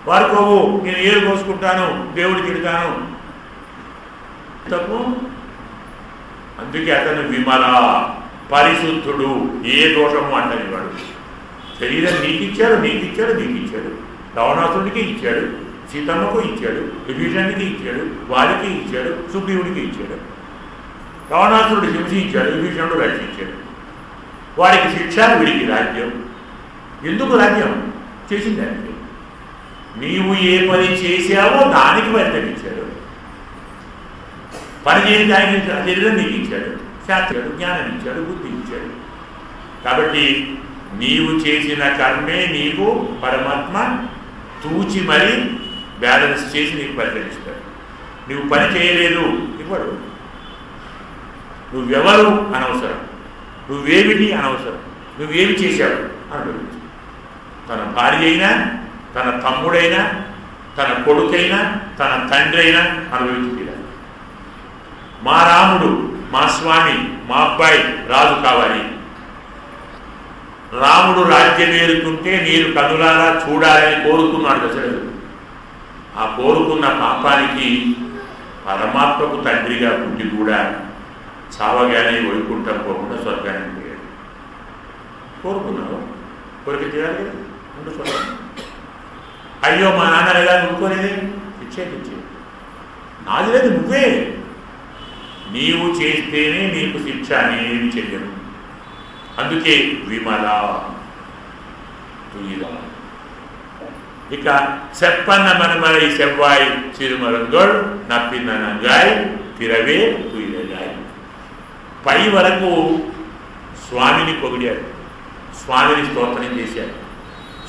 వాడుకోవు. నేను ఏరు కోసుకుంటాను, దేవుడు తిడతాను, తప్పు. అందుకే అతను విమల, పరిశుద్ధుడు, ఏ దోషము అంటని వాడు. శరీరం నీకు ఇచ్చాడు, నీకు ఇచ్చాడు, నీకు ఇచ్చాడు. రావణాసుడికి ఇచ్చాడు, సీతమ్మకు ఇచ్చాడు, విభీషణుడికి ఇచ్చాడు, వారికి ఇచ్చాడు, సుగ్రీవుడికి ఇచ్చాడు. రావణాసురుడు హింసించాడు, విభీషణుడు రక్షించాడు. వాడికి శిక్ష, వీడికి రాజ్యం. ఎందుకు రాజ్యం? చేసిన దానికి. నీవు ఏ పని చేశావో దానికి ఫలితం ఇచ్చాడు. పని చేయని దానికి శరీరం నీకు ఇచ్చాడు, శాస్త్రాడు, జ్ఞానం ఇచ్చాడు, బుద్ధి ఇచ్చాడు. కాబట్టి నీవు చేసిన కర్మే నీకు పరమాత్మ తూచి మరీ బ్యాలెన్స్ చేసి నీకు ఫలితం ఇస్తాడు. నువ్వు పని చేయలేదు ఇవ్వడు. నువ్వెవరు అనవసరం, నువ్వేమిటి అనవసరం, నువ్వేమి చేశావు అనుభవించు. తన భార్య అయినా, తన తమ్ముడైనా, తన కొడుకైనా, తన తండ్రి అయినా అనుభవించి తీరాలి. మా రాముడు, మా స్వామి, మా అబ్బాయి రాజు కావాలి. రాముడు రాజ్యం ఏరుతుంటే నేను కనులారా చూడాలని కోరుకున్నాడు దశరథుడు. ఆ కోరుకున్న పాపానికి పరమాత్మకు తండ్రిగా పుట్టి కూడా చావగానే వైకుంఠం పోకుండా స్వర్గానికి పోయాడు. కోరుకున్నావు, కోరిక చేయాలి కదా, ఉండు స్వర్గం. అయ్యో మా నాన్న ఎలా నువ్వుకోలేదే, ఇచ్చే నాది లేదు, నువ్వే. నీవు చేస్తేనే నీకు శిక్ష, నేనేమి చెయ్యను. అందుకే విమల. ఇక చెప్పన్న మనమలై సెవ్వాయి చిరుమరంగోడు నప్పినగాయ్ తిరవే తుయిలగాయ్. పై వరకు స్వామిని పొగిడారు, స్వామిని స్తోత్రం చేశారు,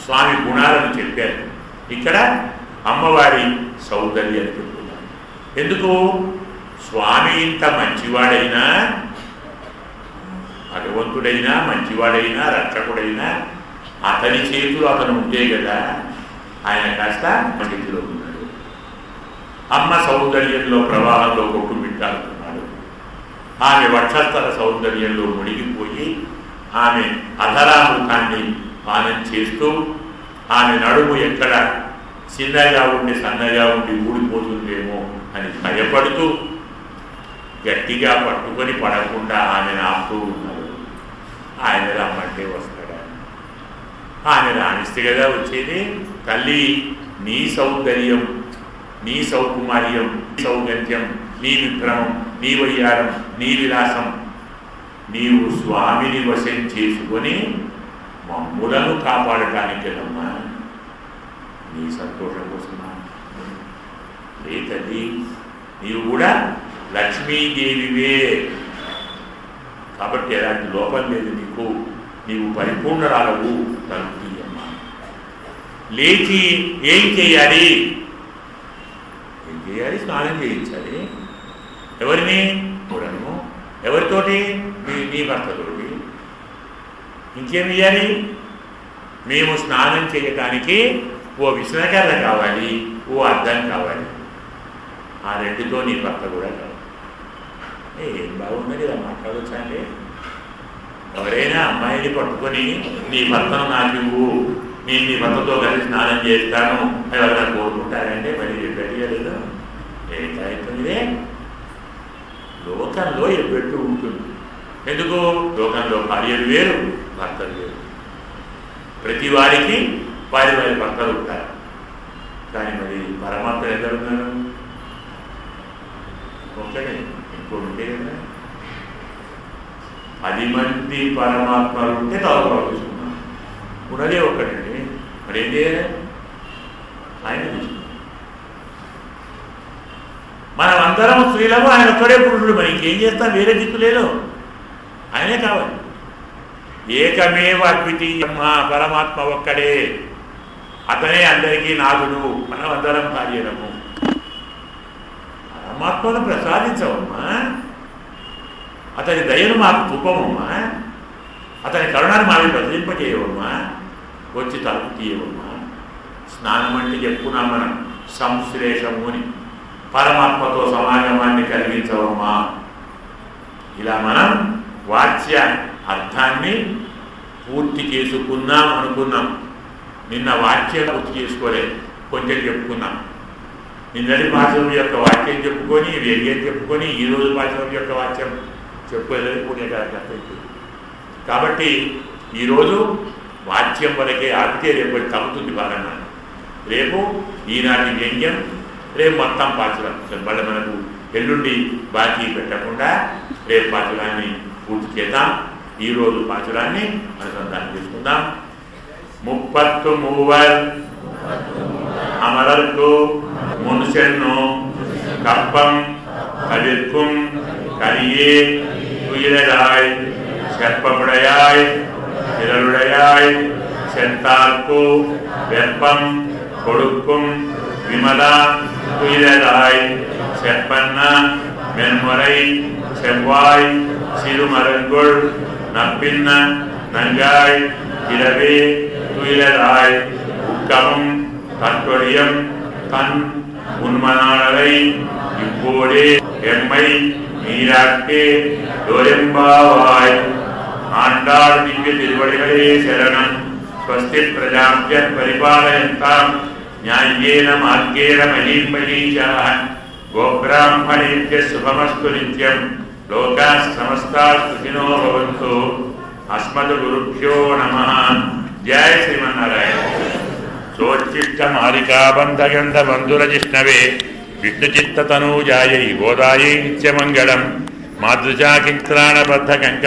స్వామి గుణాలను చెప్పారు. ఇక్కడ అమ్మవారి సౌందర్యాన్ని చెప్తున్నారు. ఎందుకు? స్వామి ఇంత మంచివాడైనా, భగవంతుడైనా, మంచివాడైనా, రక్షకుడైనా అతని చేతులు అతను ఉంటే కదా ఆయన కాస్త చేతిలో ఉన్నాడు. అమ్మ సౌందర్యంలో ప్రవాహంలో కొట్టుమిట్టాడుతున్నాడు. ఆమె వక్షస్థల సౌందర్యంలో మునిగిపోయి ఆమె అధరామృతాన్ని పానం చేస్తూ, ఆమె నడుము ఎక్కడ చిన్నగా ఉండి సన్నగా ఉండి ఊడిపోతుందేమో అని భయపడుతూ గట్టిగా పట్టుకొని పడకుండా ఆమెను ఆపుతూ ఉన్నారు. ఆయన రమ్మంటే వస్తాడా? ఆమె రాణిస్తే కదా వచ్చేది. తల్లి, నీ సౌందర్యం, నీ సౌకుమార్యం, సౌగంధ్యం, నీ విభ్రమం, నీ వయ్యారం, నీ విలాసం నీవు స్వామిని వశం చేసుకొని మమ్ములను కాపాడటానికి కదమ్మా, నీ సంతోషం కోసమా? లే తల్లి, నీవు కూడా లక్ష్మీదేవివే. కాబట్టి ఎలాంటి లోపం లేదు నీకు, నీవు పరిపూర్ణరాలవు. తలుపుతీయమ్మా. లేచి ఏం చేయాలి? స్నానం చేయించాలి. ఎవరిని? కూడాను. ఎవరితోటి? నీ భర్తతోటి. ఇంకేమి ఇవ్వాలి? మేము స్నానం చేయటానికి ఓ విసనకర్ర కావాలి, ఓ అద్దం కావాలి. ఆ రెండుతో నీ భర్త కూడా కావాలి. ఏం బాగున్నది ఇలా మాట్లాడొచ్చా అంటే? ఎవరైనా అమ్మాయిని పట్టుకొని నీ భర్తను నాకు ఇవ్వు, నేను నీ భర్తతో కలిసి స్నానం చేస్తాను ఎవరైనా కోరుకుంటారంటే మరి పెట్టలేదు. ఏదైతుందిదే లోకంలో ఎప్పుడు ఉంటుంది. ఎందుకు? లోకంలో భార్యలు వేరు, భర్తలు వేరు. ప్రతి వారికి వారి వారి భర్తలు ఉంటారు. కానీ మరి పరమాత్మ ఎక్కడ ఉన్నారు? ఒక్కడే. ఇంకోటి ఉంటే కదా 10 మంది పరమాత్మలు ఉంటే తలపాటు తీసుకున్నాను. ఉన్నదే ఒక్కటండి. మరి ఏం చేయాలి? ఆయన తీసుకున్నాం. మనం అందరం స్త్రీలము, ఆయన ఒక్కడే పురుషుడు. మరి ఇంకేం చేస్తాం? వేరే దిక్కు లేదు, ఆయనే కావాలి. ఏకమేవ అద్వితీయం, పరమాత్మ ఒక్కడే, అతనే అందరికీ నాదుడు. మనం అందరం భార్యలము. పరమాత్మను ప్రసాదించవమ్మా, అతని దయను మాకు చూపమమ్మా, అతని కరుణాన్ని మాకు ప్రసరింపజేయవమ్మా, వచ్చి తలుపు తీయవమ్మా. స్నానం అంటే చెప్పుకున్నాం మనం, సంశ్లేషము అని. పరమాత్మతో సమాగమాన్ని కలిగించవమ్మా. ఇలా మనం వాచ్య అర్థాన్ని పూర్తి చేసుకున్నాం అనుకున్నాం. నిన్న వాక్యం పూర్తి చేసుకోలేదు, కొంచెం చెప్పుకున్నాం. నిన్నటి పాఠం యొక్క వాక్యం చెప్పుకొని, వ్యయం చెప్పుకొని, ఈరోజు పాఠం యొక్క వాక్యం చెప్పుకోలేదు. పుణ్యకార్యమైంది కాబట్టి ఈరోజు వాక్యం వరకే ఆపితే రేపు తగ్గుతుంది బాగా. రేపు ఈనాటి వ్యంగ్యం, రేపు మొత్తం పాచురం. మళ్ళీ మనకు ఎల్లుండి బాకీ పెట్టకుండా రేపు పాచురాన్ని పూర్తి చేద్దాం. ఈరోజు పాచురాన్ని అనుసంధానం చేసుకుందాం. 33 அமரர்க்கு முன் சென்னும் கப்பம் கவிர்க்கும் கரியே துயிலாய் செப்பமுடையாய் திரளுடையாய் செந்தார்க்கு வெப்பம் கொடுக்கும் விமலா துயிலாய் செப்பன்ன மென்முறை செவ்வாய் சிறுமரங்குள் நப்பின்ன நங்காய் இரவே துயிலாய் உக்கமும் தற்கொடியம் தன் உண்மனாளரை இப்போதே எம்மை நீராக்கே தோரெம்பாவாய். ஆண்டாள் திவ்ய திருவடிகளே சரணம். ஸ்வஸ்தி பிரஜாப்யத் பரிபாலயந்தாம் ஞாயேன மார்கேண மஹீமஹீஷாः. கோப்ராஹ்மணேभ्य சுபமஸ்து நித்யம். லோகாः సమస్తాः సుఖినో భవంతు. అస్మద్ గురుభ్యో నమః. జై శ్రీమన్నారాయణ. సోచ్చిష్ట మాలికా బంధగంధ బంధుర జిష్ణవే విష్ణుచిత్త తనూజాయై గోదాయై నిత్యమంగళం. మాతృజా కింత్రాణబద్ధ కంక